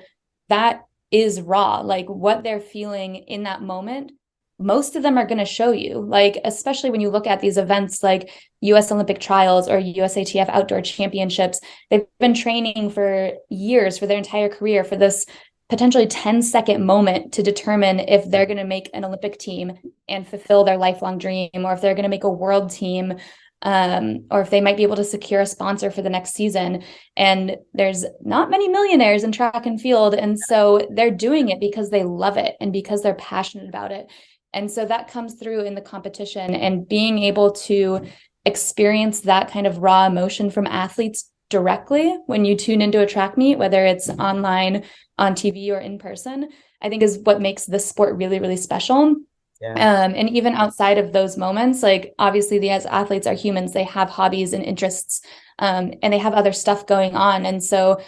that is raw. Like what they're feeling in that moment, most of them are going to show you, like, especially when you look at these events like US Olympic trials or USATF outdoor championships, they've been training for years, for their entire career, for this potentially 10-second moment to determine if they're going to make an Olympic team and fulfill their lifelong dream, or if they're going to make a world team, or if they might be able to secure a sponsor for the next season. And there's not many millionaires in track and field. And so they're doing it because they love it and because they're passionate about it. And so that comes through in the competition, and being able to experience that kind of raw emotion from athletes directly when you tune into a track meet, whether it's online, on TV, or in person, I think is what makes this sport really, really special. Yeah. And even outside of those moments, like obviously the as athletes are humans, they have hobbies and interests, and they have other stuff going on. And so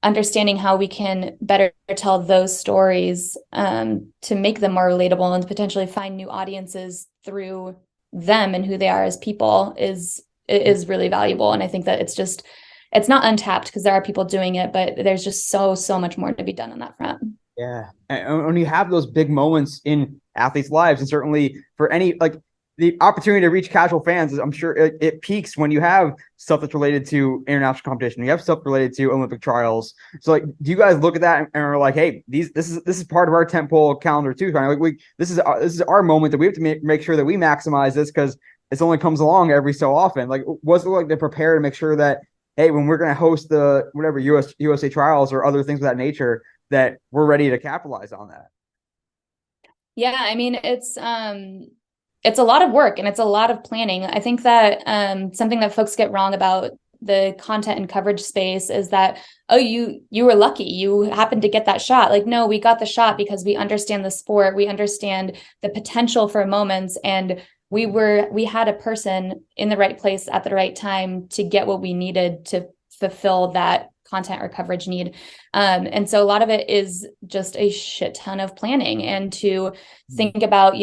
understanding how we can better tell those stories, to make them more relatable and to potentially find new audiences through them and who they are as people is really valuable. And I think that it's not untapped because there are people doing it, but there's just so much more to be done on that front. Yeah. And when you have those big moments in athletes' lives, and certainly for any, like, the opportunity to reach casual fans, I'm sure it peaks when you have stuff that's related to international competition. You have stuff related to Olympic trials. So, like, do you guys look at that and are like, hey, this is part of our tentpole calendar too? Like, this is our moment that we have to make sure that we maximize this, because it only comes along every so often. Like, what's it like to prepare to make sure that, hey, when we're going to host the whatever USA trials or other things of that nature, that we're ready to capitalize on that? Yeah, I mean, it's a lot of work and it's a lot of planning. I think that something that folks get wrong about the content and coverage space is that, oh, you were lucky, you happened to get that shot. Like, no, we got the shot because we understand the sport, we understand the potential for moments, and we had a person in the right place at the right time to get what we needed to fulfill that content or coverage need. And so a lot of it is just a shit ton of planning, and to think about,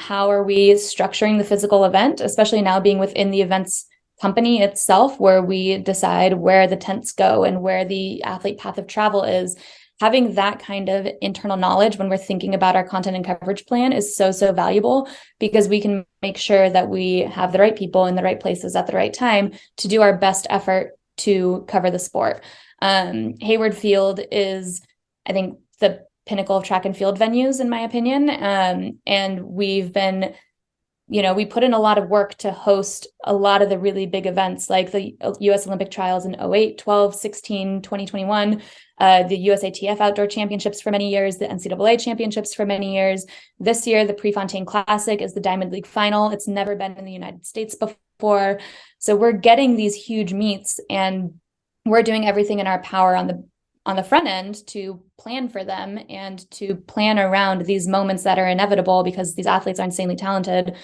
how are we structuring the physical event, especially now being within the events company itself, where we decide where the tents go and where the athlete path of travel is. Having that kind of internal knowledge when we're thinking about our content and coverage plan is so valuable, because we can make sure that we have the right people in the right places at the right time to do our best effort to cover the sport. Hayward Field is, I think, the pinnacle of track and field venues, in my opinion. And we've been, we put in a lot of work to host a lot of the really big events, like the US Olympic trials in 08, 12, 16, 2021, the USATF outdoor championships for many years, the NCAA championships for many years. This year, the Prefontaine Classic is the Diamond League final. It's never been in the United States before. So we're getting these huge meets, and we're doing everything in our power on the front end to plan for them and to plan around these moments that are inevitable, because these athletes are insanely talented,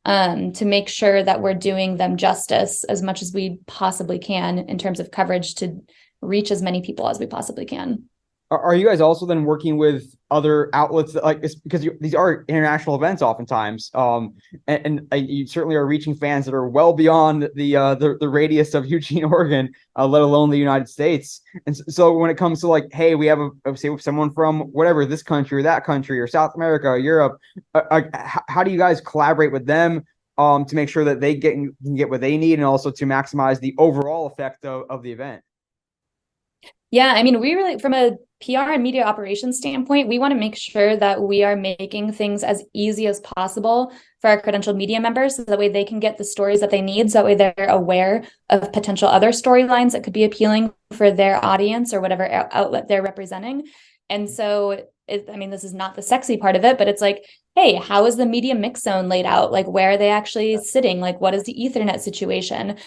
to make sure that we're doing them justice as much as we possibly can in terms of coverage to reach as many people as we possibly can. Are you guys also then working with other outlets that, like, it's because these are international events oftentimes, and you certainly are reaching fans that are well beyond the radius of Eugene, Oregon, let alone the United States. And so when it comes to like, hey, we have say someone from whatever, this country or that country or South America or Europe, how do you guys collaborate with them to make sure that they can get what they need and also to maximize the overall effect of the event? Yeah, I mean, we really, from a PR and media operations standpoint, we want to make sure that we are making things as easy as possible for our credentialed media members, so that way they can get the stories that they need, so that way they're aware of potential other storylines that could be appealing for their audience or whatever outlet they're representing. And so, I mean, this is not the sexy part of it, but it's like, hey, how is the media mix zone laid out? Like, where are they actually sitting? Like, what is the Ethernet situation?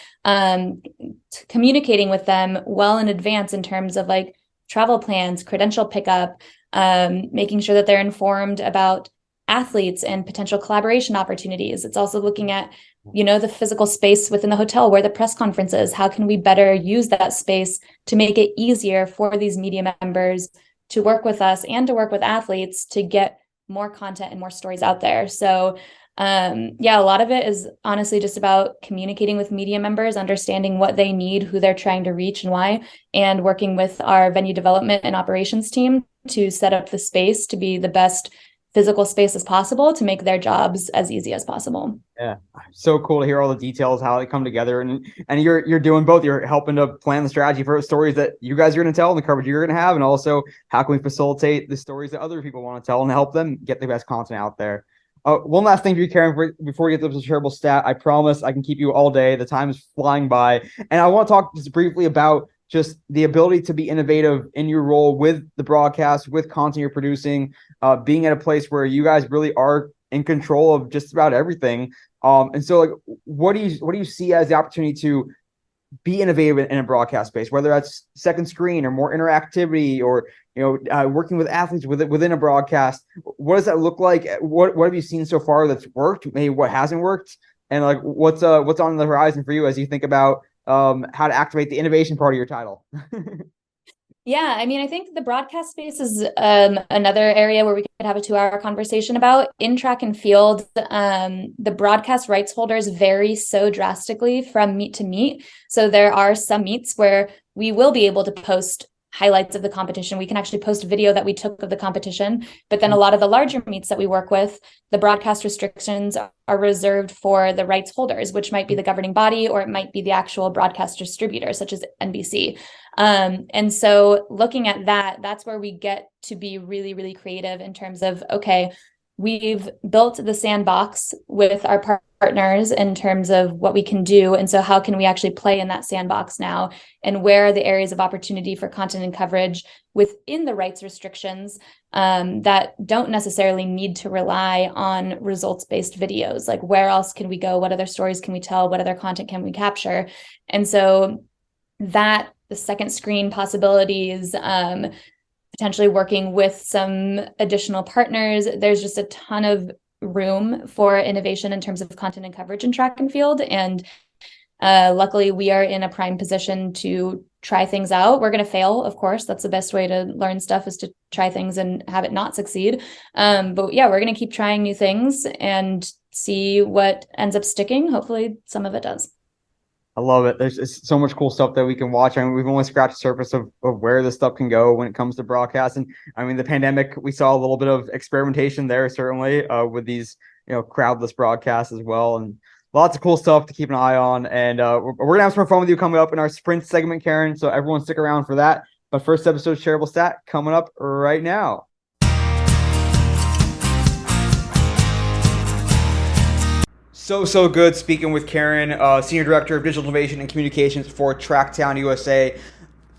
Communicating with them well in advance in terms of like travel plans, credential pickup, making sure that they're informed about athletes and potential collaboration opportunities. It's also looking at, the physical space within the hotel where the press conference is. How can we better use that space to make it easier for these media members to work with us and to work with athletes to get more content and more stories out there? So a lot of it is honestly just about communicating with media members, understanding what they need, who they're trying to reach and why, and working with our venue development and operations team to set up the space to be the best physical space as possible to make their jobs as easy as possible. Yeah, so cool to hear all the details, how they come together, and you're doing both. You're helping to plan the strategy for stories that you guys are going to tell and the coverage you're going to have, and also how can we facilitate the stories that other people want to tell and help them get the best content out there. One last thing for you, Karen, before we get to the shareable stat. I promise I can keep you all day. The time is flying by, and I want to talk just briefly about just the ability to be innovative in your role with the broadcast, with content you're producing, being at a place where you guys really are in control of just about everything. And so, like, what do you see as the opportunity to be innovative in a broadcast space, whether that's second screen or more interactivity, or working with athletes within a broadcast? What does that look like? What have you seen so far that's worked? Maybe what hasn't worked, and like what's on the horizon for you as you think about how to activate the innovation part of your title? Yeah, I mean, I think the broadcast space is another area where we could have a 2-hour conversation about. In track and field, the broadcast rights holders vary so drastically from meet to meet. So there are some meets where we will be able to post highlights of the competition. We can actually post video that we took of the competition. But then a lot of the larger meets that we work with, the broadcast restrictions are reserved for the rights holders, which might be the governing body, or it might be the actual broadcast distributor, such as NBC. And so looking at that, that's where we get to be really, really creative in terms of, okay, we've built the sandbox with our partners in terms of what we can do. And so how can we actually play in that sandbox now? And where are the areas of opportunity for content and coverage within the rights restrictions that don't necessarily need to rely on results-based videos? Like, where else can we go? What other stories can we tell? What other content can we capture? And so that the second screen possibilities, potentially working with some additional partners. There's just a ton of room for innovation in terms of content and coverage in track and field. And luckily, we are in a prime position to try things out. We're going to fail, of course. That's the best way to learn stuff, is to try things and have it not succeed. But yeah, we're going to keep trying new things and see what ends up sticking. Hopefully, some of it does. I love it. There's so much cool stuff that we can watch. I mean, we've only scratched the surface of where this stuff can go when it comes to broadcast. And I mean, the pandemic, we saw a little bit of experimentation there, certainly, with these, crowdless broadcasts as well. And lots of cool stuff to keep an eye on. And we're going to have some more fun with you coming up in our sprint segment, Karen. So everyone stick around for that. But first episode, Shareable Stat, coming up right now. So good speaking with Karen, Senior Director of Digital Innovation and Communications for Tracktown USA.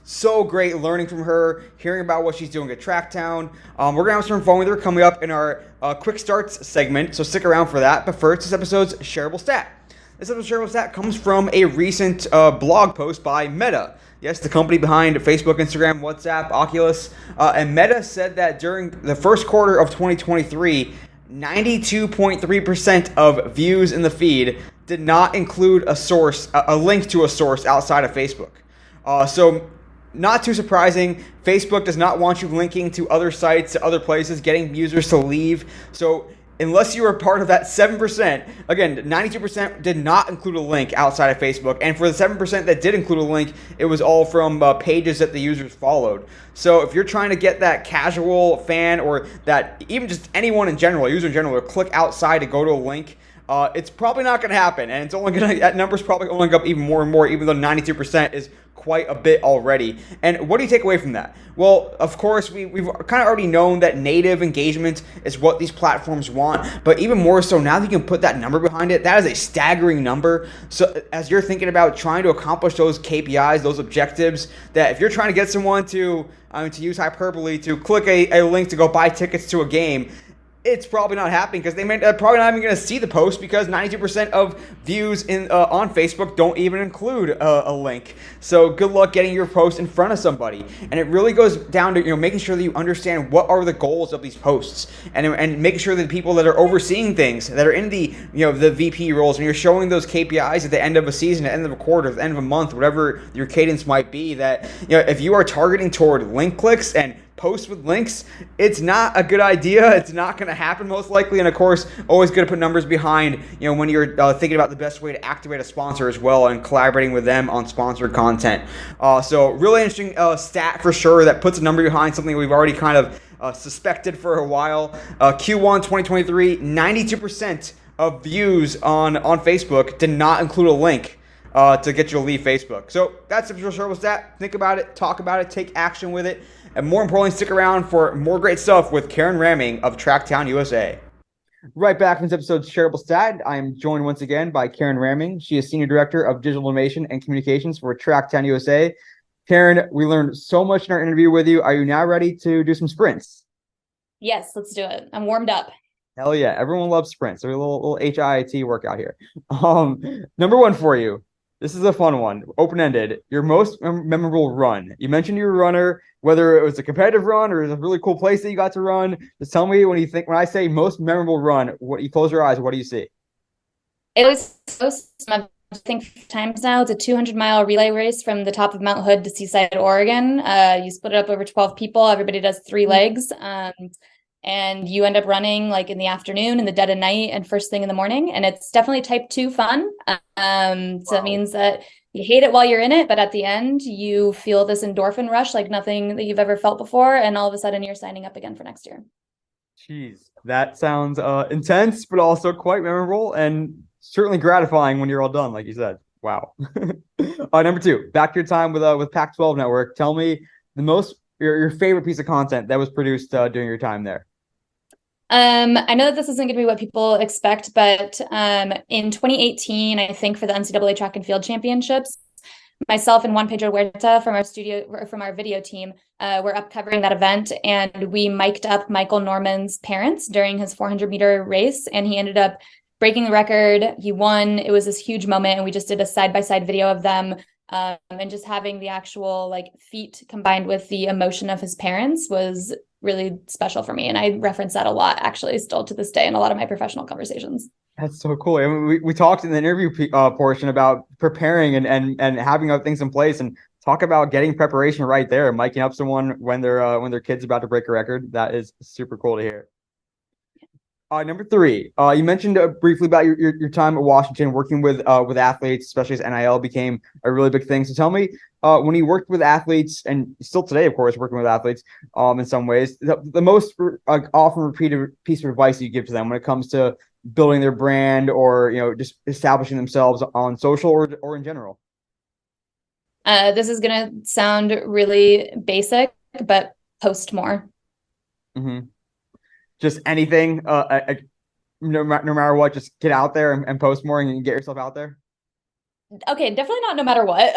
So great learning from her, hearing about what she's doing at Tracktown. We're going to have some fun with her coming up in our Quick Starts segment, so stick around for that. But first, this episode's Shareable Stat. This episode's Shareable Stat comes from a recent blog post by Meta. Yes, the company behind Facebook, Instagram, WhatsApp, Oculus. And Meta said that during the first quarter of 2023, 92.3% of views in the feed did not include a link to a source outside of Facebook. So not too surprising. Facebook does not want you linking to other sites, to other places, getting users to leave. So unless you were part of that 7%, again, 92% did not include a link outside of Facebook. And for the 7% that did include a link, it was all from pages that the users followed. So if you're trying to get that casual fan, or that even just anyone in general, user in general, to click outside to go to a link, it's probably not going to happen. And it's only going to, that number's probably only going up even more and more, even though 92% is quite a bit already. And what do you take away from that? Well, of course, we've kind of already known that native engagement is what these platforms want, but even more so now that you can put that number behind it, that is a staggering number. So as you're thinking about trying to accomplish those KPIs, those objectives, that if you're trying to get someone to use hyperbole, to click a link to go buy tickets to a game, it's probably not happening, because they're probably not even going to see the post, because 92% of views on Facebook don't even include a link. So good luck getting your post in front of somebody. And it really goes down to making sure that you understand what are the goals of these posts, and making sure that the people that are overseeing things, that are in the the VP roles, and you're showing those KPIs at the end of a season, at the end of a quarter, at the end of a month, whatever your cadence might be, that if you are targeting toward link clicks and post with links, it's not a good idea. It's not going to happen most likely. And of course, always good to put numbers behind, when you're thinking about the best way to activate a sponsor as well, and collaborating with them on sponsored content. So really interesting stat for sure, that puts a number behind something we've already kind of suspected for a while. Q1 2023, 92% of views on Facebook did not include a link to get you to leave Facebook. So that's a for sure stat. Think about it, talk about it, take action with it. And more importantly, stick around for more great stuff with Karen Ramming of Tracktown USA. Right back from this episode's Shareable Stat, I am joined once again by Karen Ramming. She is Senior Director of Digital Innovation and Communications for Tracktown USA. Karen, we learned so much in our interview with you. Are you now ready to do some sprints? Yes, let's do it. I'm warmed up. Hell yeah. Everyone loves sprints. There's a little HIIT workout here. Number one for you. This is a fun one, open-ended. Your most memorable run. You mentioned you're a runner, whether it was a competitive run or it was a really cool place that you got to run. Just tell me, when I say most memorable run, what you close your eyes, what do you see? It was I think times now. It's a 200-mile relay race from the top of Mount Hood to Seaside, Oregon. You split it up over 12 people. Everybody does 3 legs. And you end up running like in the afternoon, in the dead of night, and first thing in the morning. And it's definitely type 2 fun. So that means that you hate it while you're in it, but at the end you feel this endorphin rush like nothing that you've ever felt before. And all of a sudden you're signing up again for next year. Jeez, that sounds intense, but also quite memorable, and certainly gratifying when you're all done, like you said. Wow. Number 2, back to your time with Pac-12 Network. Tell me your favorite piece of content that was produced during your time there. I know that this isn't going to be what people expect, but in 2018, I think for the NCAA Track and Field Championships, myself and Juan Pedro Huerta from our video team were up covering that event, and we mic'd up Michael Norman's parents during his 400-meter race, and he ended up breaking the record. He won. It was this huge moment, and we just did a side-by-side video of them. And just having the actual feat combined with the emotion of his parents was really special for me. And I reference that a lot, actually, still to this day in a lot of my professional conversations. That's so cool. I mean, we talked in the interview portion about preparing and having other things in place, and talk about getting preparation right there, miking up someone when their kid's about to break a record. That is super cool to hear. Number 3, you mentioned briefly about your time at Washington working with athletes, especially as NIL became a really big thing. So tell me, when you worked with athletes, and still today, of course, working with athletes in some ways, the most often repeated piece of advice you give to them when it comes to building their brand, or just establishing themselves on social or in general. This is going to sound really basic, but post more. Mm-hmm. Just anything, no matter what, just get out there and post more and get yourself out there. Okay, definitely not no matter what,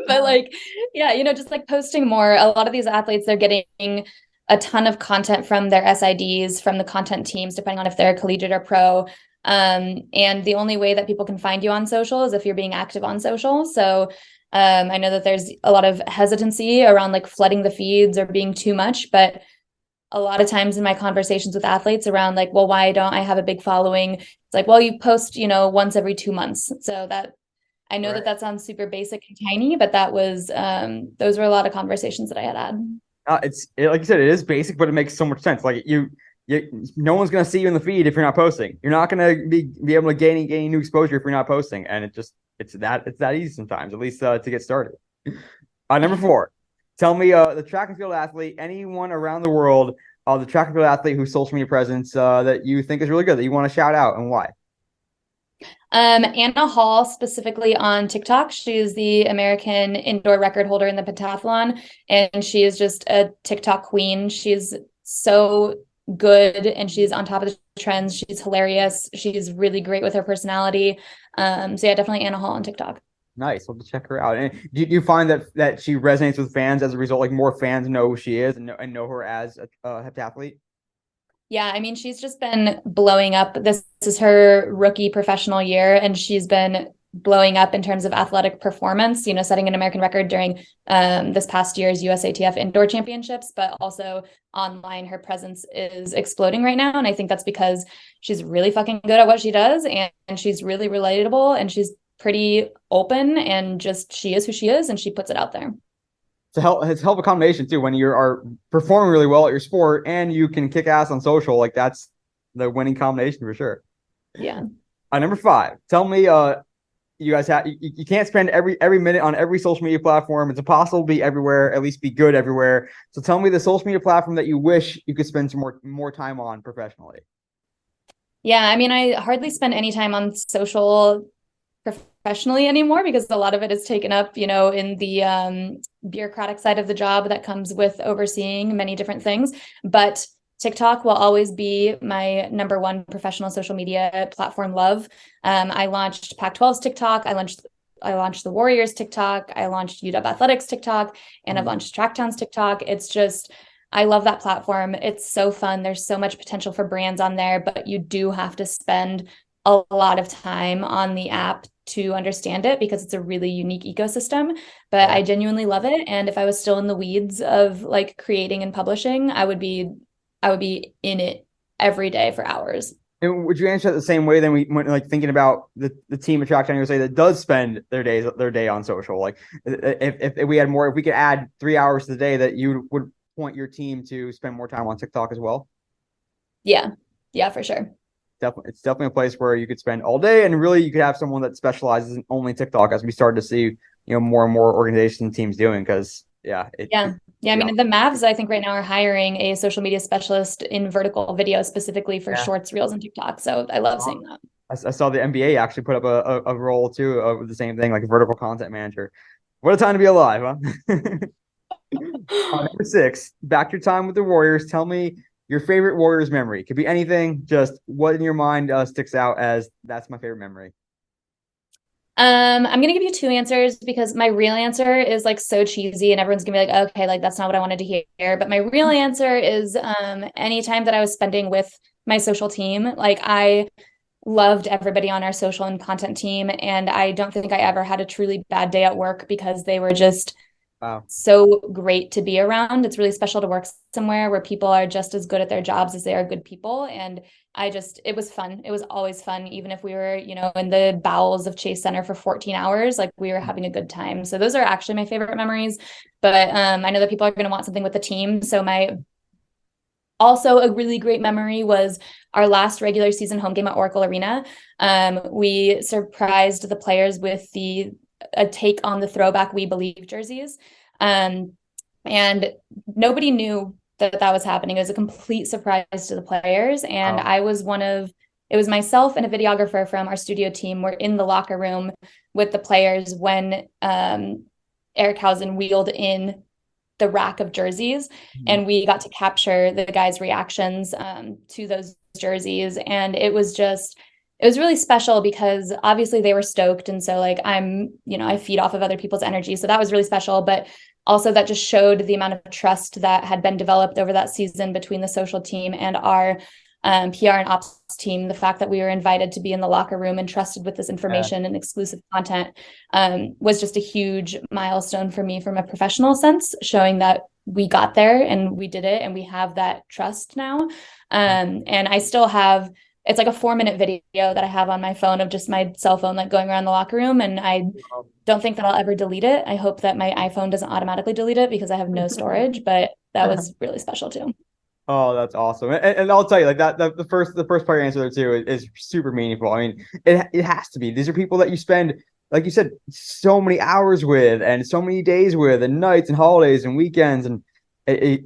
but just posting more. A lot of these athletes, they're getting a ton of content from their SIDs, from the content teams, depending on if they're collegiate or pro. And the only way that people can find you on social is if you're being active on social. So I know that there's a lot of hesitancy around flooding the feeds or being too much, but a lot of times in my conversations with athletes around well, why don't I have a big following? It's well, you post, once every 2 months. So that I know Right. that sounds super basic and tiny, but that was those were a lot of conversations that I had. Like you said, it is basic, but it makes so much sense. Like no one's gonna see you in the feed if you're not posting. You're not gonna be able to gain new exposure if you're not posting, and it's that easy sometimes, at least to get started. Number Yeah. four, tell me the track and field athlete, anyone around the world, the track and field athlete whose social media presence that you think is really good that you want to shout out and why. Anna Hall, specifically on TikTok. She is the American indoor record holder in the pentathlon, and she is just a TikTok queen. She's so good, and she's on top of the trends. She's hilarious. She's really great with her personality. So yeah, definitely Anna Hall on TikTok. Nice. We'll have to check her out. And do you find that she resonates with fans as a result? Like more fans know who she is and know her as a heptathlete. Yeah, I mean, she's just been blowing up. This is her rookie professional year, and she's been blowing up in terms of athletic performance, setting an American record during this past year's USATF indoor championships, but also online, her presence is exploding right now. And I think that's because she's really fucking good at what she does, and she's really relatable, and she's pretty open, and just she is who she is, and she puts it out there. It's a hell of a combination too when you are performing really well at your sport and you can kick ass on social. Like that's the winning combination for sure. Yeah. Number five, tell me you guys have you can't spend every minute on every social media platform. It's impossible to be everywhere, at least be good everywhere. So tell me the social media platform that you wish you could spend some more time on professionally. Yeah, I mean, I hardly spend any time on social professionally anymore because a lot of it is taken up, in the bureaucratic side of the job that comes with overseeing many different things. But TikTok will always be my number one professional social media platform love. I launched Pac-12's TikTok. I launched the Warriors TikTok. I launched UW Athletics TikTok, and I've launched Tracktown's TikTok. It's just, I love that platform. It's so fun. There's so much potential for brands on there, but you do have to spend a lot of time on the app to understand it because it's a really unique ecosystem. But I genuinely love it. And if I was still in the weeds of like creating and publishing, I would be in it every day for hours. And would you answer that the same way then we went like thinking about the team at Tracktown USA that does spend their day on social? Like if we had more, if we could add 3 hours to the day, that you would point your team to spend more time on TikTok as well? Yeah. Yeah, for sure. It's definitely a place where you could spend all day, and really you could have someone that specializes in only TikTok, as we started to see, more and more organizations and teams doing. Because I mean, the Mavs, I think right now are hiring a social media specialist in vertical video specifically for shorts, reels, and TikTok. So I love seeing that. I saw the NBA actually put up a role too with the same thing, like a vertical content manager. What a time to be alive, huh? Number six, back to your time with the Warriors. Tell me your favorite Warriors memory. It could be anything. Just what in your mind sticks out as that's my favorite memory. I'm gonna give you two answers because my real answer is like so cheesy and everyone's gonna be like, okay, like that's not what I wanted to hear. But my real answer is any time that I was spending with my social team. Like I loved everybody on our social and content team, and I don't think I ever had a truly bad day at work because they were just so great to be around. It's really special to work somewhere where people are just as good at their jobs as they are good people. And it was fun. It was always fun. Even if we were, in the bowels of Chase Center for 14 hours, like we were having a good time. So those are actually my favorite memories. But I know that people are going to want something with the team. So also a really great memory was our last regular season home game at Oracle Arena. We surprised the players with a take on the throwback We Believe jerseys. And nobody knew that was happening. It was a complete surprise to the players. And it was myself and a videographer from our studio team were in the locker room with the players when Eric Hausen wheeled in the rack of jerseys, and we got to capture the guys' reactions to those jerseys. And it was really special because obviously they were stoked. And so like I feed off of other people's energy. So that was really special. But also that just showed the amount of trust that had been developed over that season between the social team and our PR and ops team. The fact that we were invited to be in the locker room and trusted with this information and exclusive content was just a huge milestone for me from a professional sense, showing that we got there and we did it and we have that trust now. And I still have it's like a 4-minute video that I have on my phone of just my cell phone, like going around the locker room. And I don't think that I'll ever delete it. I hope that my iPhone doesn't automatically delete it because I have no storage, but that was really special too. Oh, that's awesome. And I'll tell you, like the first part of your answer there too is super meaningful. I mean, it has to be. These are people that you spend, like you said, so many hours with and so many days with and nights and holidays and weekends. And if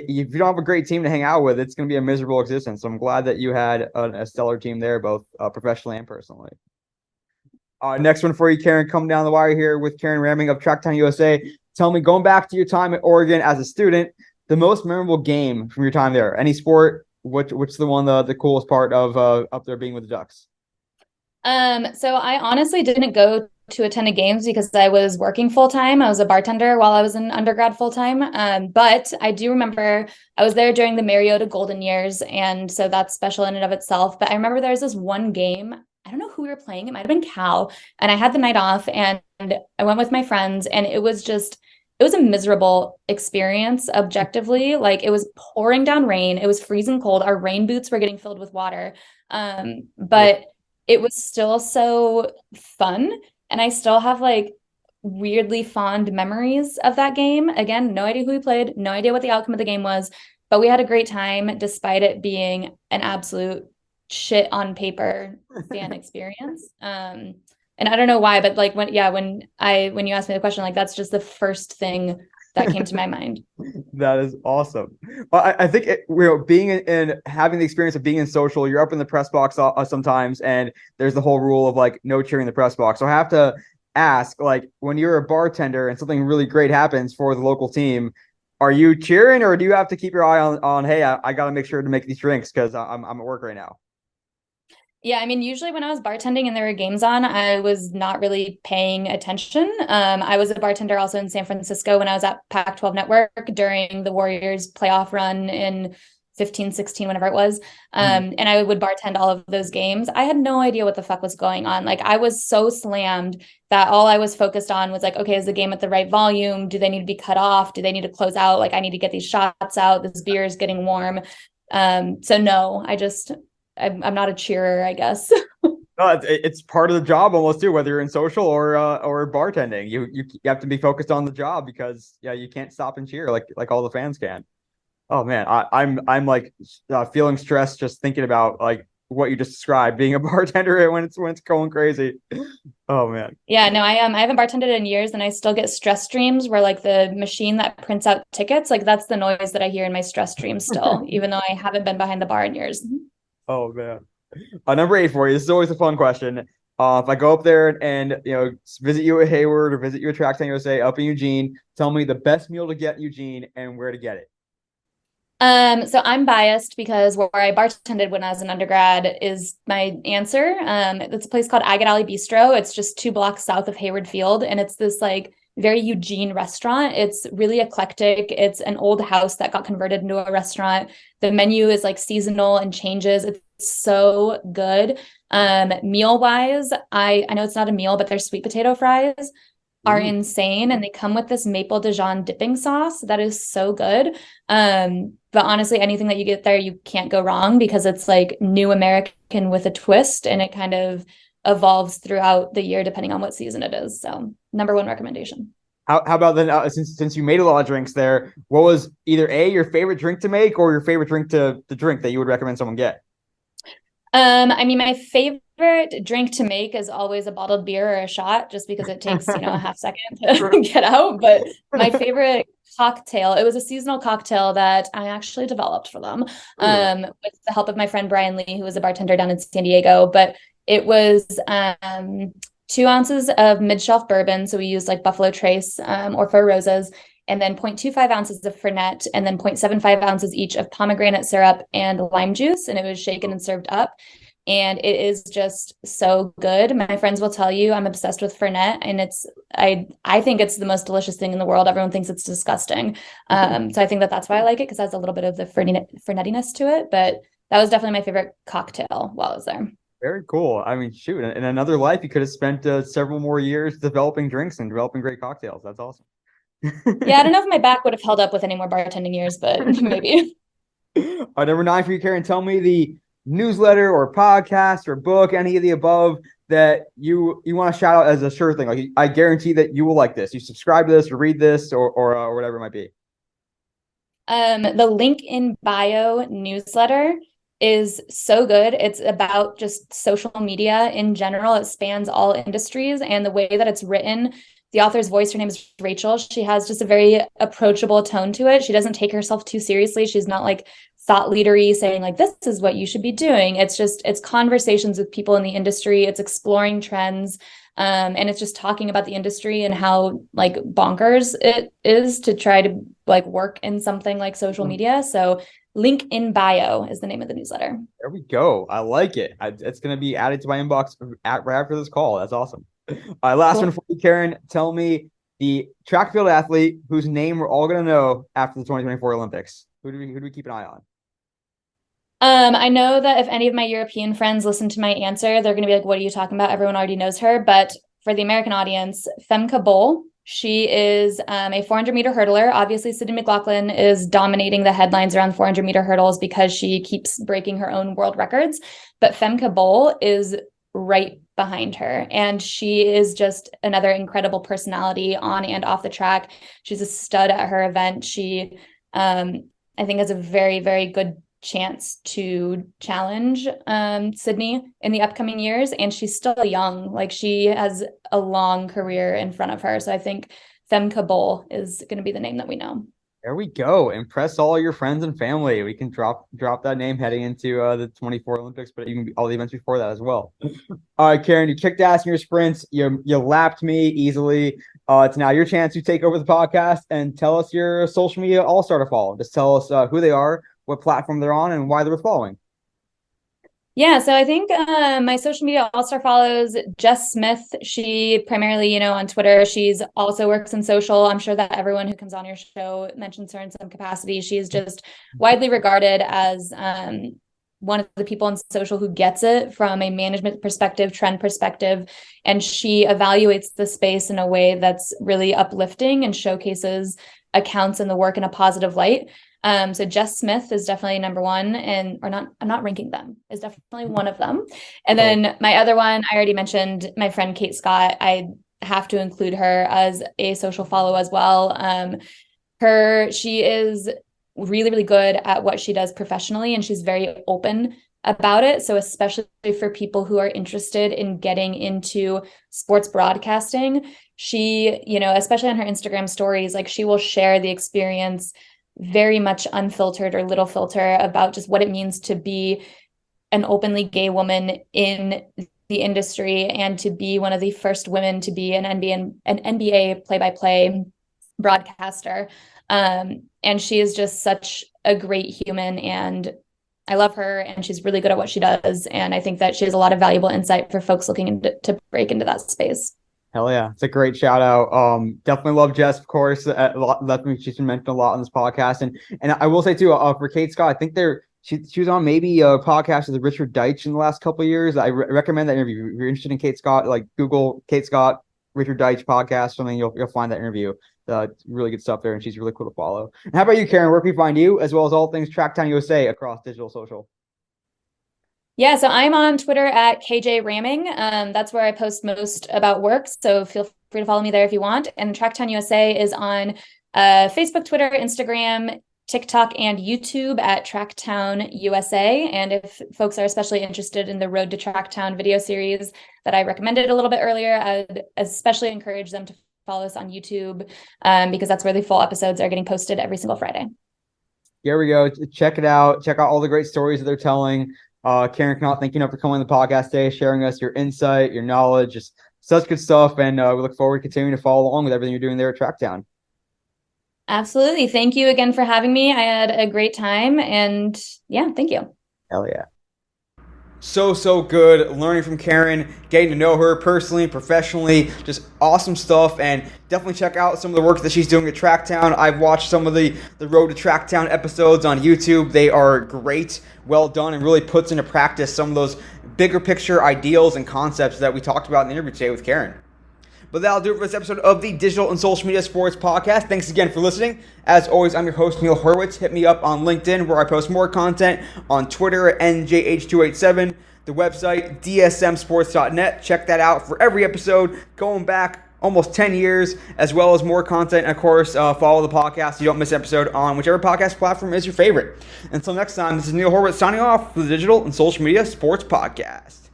you don't have a great team to hang out with, it's going to be a miserable existence. So I'm glad that you had a stellar team there, both professionally and personally. Next one for you, Karen, coming down the wire here with Karen Ramming of Tracktown USA. Tell me, going back to your time at Oregon as a student, the most memorable game from your time there. Any sport? What's the one the coolest part of up there being with the Ducks? So I honestly didn't go to a ton of games because I was working full time. I was a bartender while I was in undergrad full time. But I do remember I was there during the Mariota Golden years, and so that's special in and of itself. But I remember there was this one game. I don't know who we were playing. It might have been Cal, and I had the night off, and I went with my friends, and it was a miserable experience objectively. Like it was pouring down rain, it was freezing cold. Our rain boots were getting filled with water. But it was still so fun. And I still have like weirdly fond memories of that game. Again, no idea who we played, no idea what the outcome of the game was, but we had a great time despite it being an absolute shit on paper fan experience. And I don't know why, but like when you asked me the question, like that's just the first thing that came to my mind. That is awesome. Well, I think being in having the experience of being in social, you're up in the press box sometimes, and there's the whole rule of like no cheering in the press box. So I have to ask, like, when you're a bartender and something really great happens for the local team, are you cheering or do you have to keep your eye on hey, I got to make sure to make these drinks because I'm at work right now? Yeah, I mean, usually when I was bartending and there were games on, I was not really paying attention. I was a bartender also in San Francisco when I was at Pac-12 Network during the Warriors playoff run in 15, 16, whenever it was. And I would bartend all of those games. I had no idea what the fuck was going on. Like I was so slammed that all I was focused on was like, okay, is the game at the right volume? Do they need to be cut off? Do they need to close out? Like I need to get these shots out. This beer is getting warm. So no, I'm not a cheerer, I guess. No, it's part of the job almost too, whether you're in social or bartending. You have to be focused on the job because yeah, you can't stop and cheer like all the fans can. Oh man, I'm like feeling stressed just thinking about like what you just described, being a bartender when it's going crazy. Oh man. Yeah, no, I haven't bartended in years and I still get stress streams where like the machine that prints out tickets, like that's the noise that I hear in my stress streams still, even though I haven't been behind the bar in years. Oh man. Number 8 for you. This is always a fun question. If I go up there and visit you at Hayward or visit you at Tracktown USA up in Eugene, tell me the best meal to get in Eugene and where to get it. So I'm biased because where I bartended when I was an undergrad is my answer. It's a place called Agate Alley Bistro. It's just 2 blocks south of Hayward Field, and it's this like very Eugene restaurant. It's really eclectic. It's an old house that got converted into a restaurant. The menu is like seasonal and changes. It's so good. Meal wise, I know it's not a meal, but their sweet potato fries are insane, and they come with this maple Dijon dipping sauce that is so good. But honestly, anything that you get there, you can't go wrong because it's like new American with a twist, and it kind of evolves throughout the year depending on what season it is. So, number 1 recommendation. How about then? Since you made a lot of drinks there, what was either your favorite drink to make or your favorite drink to drink that you would recommend someone get? I mean, my favorite drink to make is always a bottled beer or a shot, just because it takes, a half second to get out. But my favorite cocktail, it was a seasonal cocktail that I actually developed for them, with the help of my friend Brian Lee, who was a bartender down in San Diego. But it was 2 ounces of mid-shelf bourbon. So we used like Buffalo Trace or Four Roses, and then 0.25 ounces of Fernet, and then 0.75 ounces each of pomegranate syrup and lime juice. And it was shaken and served up. And it is just so good. My friends will tell you I'm obsessed with Fernet, and I think it's the most delicious thing in the world. Everyone thinks it's disgusting. So I think that's why I like it, because it has a little bit of the Fernetiness to it. But that was definitely my favorite cocktail while I was there. Very cool. I mean, shoot, in another life, you could have spent several more years developing drinks and developing great cocktails. That's awesome. Yeah, I don't know if my back would have held up with any more bartending years, but maybe. Number 9 for you, Karen. Tell me the newsletter or podcast or book, any of the above that you want to shout out as a sure thing? Like, I guarantee that you will like this. You subscribe to this or read this or whatever it might be. The link in bio newsletter is so good. It's about just social media in general. It spans all industries, and the way that it's written, the author's voice, her name is Rachel. She has just a very approachable tone to it. She doesn't take herself too seriously. She's not like thought leadery saying like, this is what you should be doing. It's conversations with people in the industry. It's exploring trends. And it's just talking about the industry and how like bonkers it is to try to like work in something like social media. So link in bio is the name of the newsletter. There we go. I like it. It's going to be added to my inbox right after this call. That's awesome. All right, last one for you, Karen. Tell me the track field athlete whose name we're all going to know after the 2024 Olympics. Who do we keep an eye on? I know that if any of my European friends listen to my answer, they're going to be like, what are you talking about? Everyone already knows her. But for the American audience, Femke Bol, she is a 400-meter hurdler. Obviously, Sydney McLaughlin is dominating the headlines around 400-meter hurdles because she keeps breaking her own world records. But Femke Bol is right behind her. And she is just another incredible personality on and off the track. She's a stud at her event. She, I think, has a very, very good chance to challenge Sydney in the upcoming years. And she's still young. Like, she has a long career in front of her. So I think Femke Bol is going to be the name that we know. There we go. Impress all your friends and family. We can drop that name heading into the 24 Olympics, but even all the events before that as well. All right, Karen, you kicked ass in your sprints. You lapped me easily. It's now your chance to take over the podcast and tell us your social media all-star to follow. Just tell us who they are, what platform they're on, and why they're following. Yeah, so I think my social media all-star follows Jess Smith. She primarily, on Twitter. She's also works in social. I'm sure that everyone who comes on your show mentions her in some capacity. She's just widely regarded as one of the people in social who gets it from a management perspective, trend perspective, and she evaluates the space in a way that's really uplifting and showcases accounts and the work in a positive light. So Jess Smith is definitely number one, I'm not ranking them, is definitely one of them. And then my other one, I already mentioned my friend Kate Scott. I have to include her as a social follow as well. She is really, really good at what she does professionally, and she's very open about it. So especially for people who are interested in getting into sports broadcasting, she, especially on her Instagram stories, like, she will share the experience very much unfiltered or little filter about just what it means to be an openly gay woman in the industry and to be one of the first women to be an NBA play-by-play broadcaster. And she is just such a great human, and I love her, and she's really good at what she does. And I think that she has a lot of valuable insight for folks looking to break into that space. Hell yeah. It's a great shout out. Definitely love Jess, of course. She's been mentioned a lot on this podcast. And I will say too, for Kate Scott, I think she was on maybe a podcast with Richard Deitsch in the last couple of years. I recommend that interview. If you're interested in Kate Scott, like Google Kate Scott, Richard Deitsch podcast, something you'll find that interview. Really good stuff there, and she's really cool to follow. And how about you, Karen? Where can we find you, as well as all things Tracktown USA across digital social? Yeah, so I'm on Twitter at KJ Ramming. That's where I post most about work. So feel free to follow me there if you want. And Tracktown USA is on Facebook, Twitter, Instagram, TikTok, and YouTube at Tracktown USA. And if folks are especially interested in the Road to Tracktown video series that I recommended a little bit earlier, I'd especially encourage them to follow us on YouTube because that's where the full episodes are getting posted every single Friday. Here we go. Check it out. Check out all the great stories that they're telling. Karen Knopp, thank you for coming on the podcast today, sharing us your insight, your knowledge, just such good stuff. And we look forward to continuing to follow along with everything you're doing there at Tracktown. Absolutely. Thank you again for having me. I had a great time, and yeah, thank you. Hell yeah. So good learning from Karen, getting to know her personally, professionally, just awesome stuff. And definitely check out some of the work that she's doing at Tracktown. I've watched some of the Road to Tracktown episodes on YouTube. They are great, well done, and really puts into practice some of those bigger picture ideals and concepts that we talked about in the interview today with Karen. But that'll do it for this episode of the Digital and Social Media Sports Podcast. Thanks again for listening. As always, I'm your host, Neil Horowitz. Hit me up on LinkedIn, where I post more content, on Twitter at NJH287, the website, dsmsports.net. Check that out for every episode, going back almost 10 years, as well as more content. And of course, follow the podcast so you don't miss an episode on whichever podcast platform is your favorite. Until next time, this is Neil Horowitz signing off for the Digital and Social Media Sports Podcast.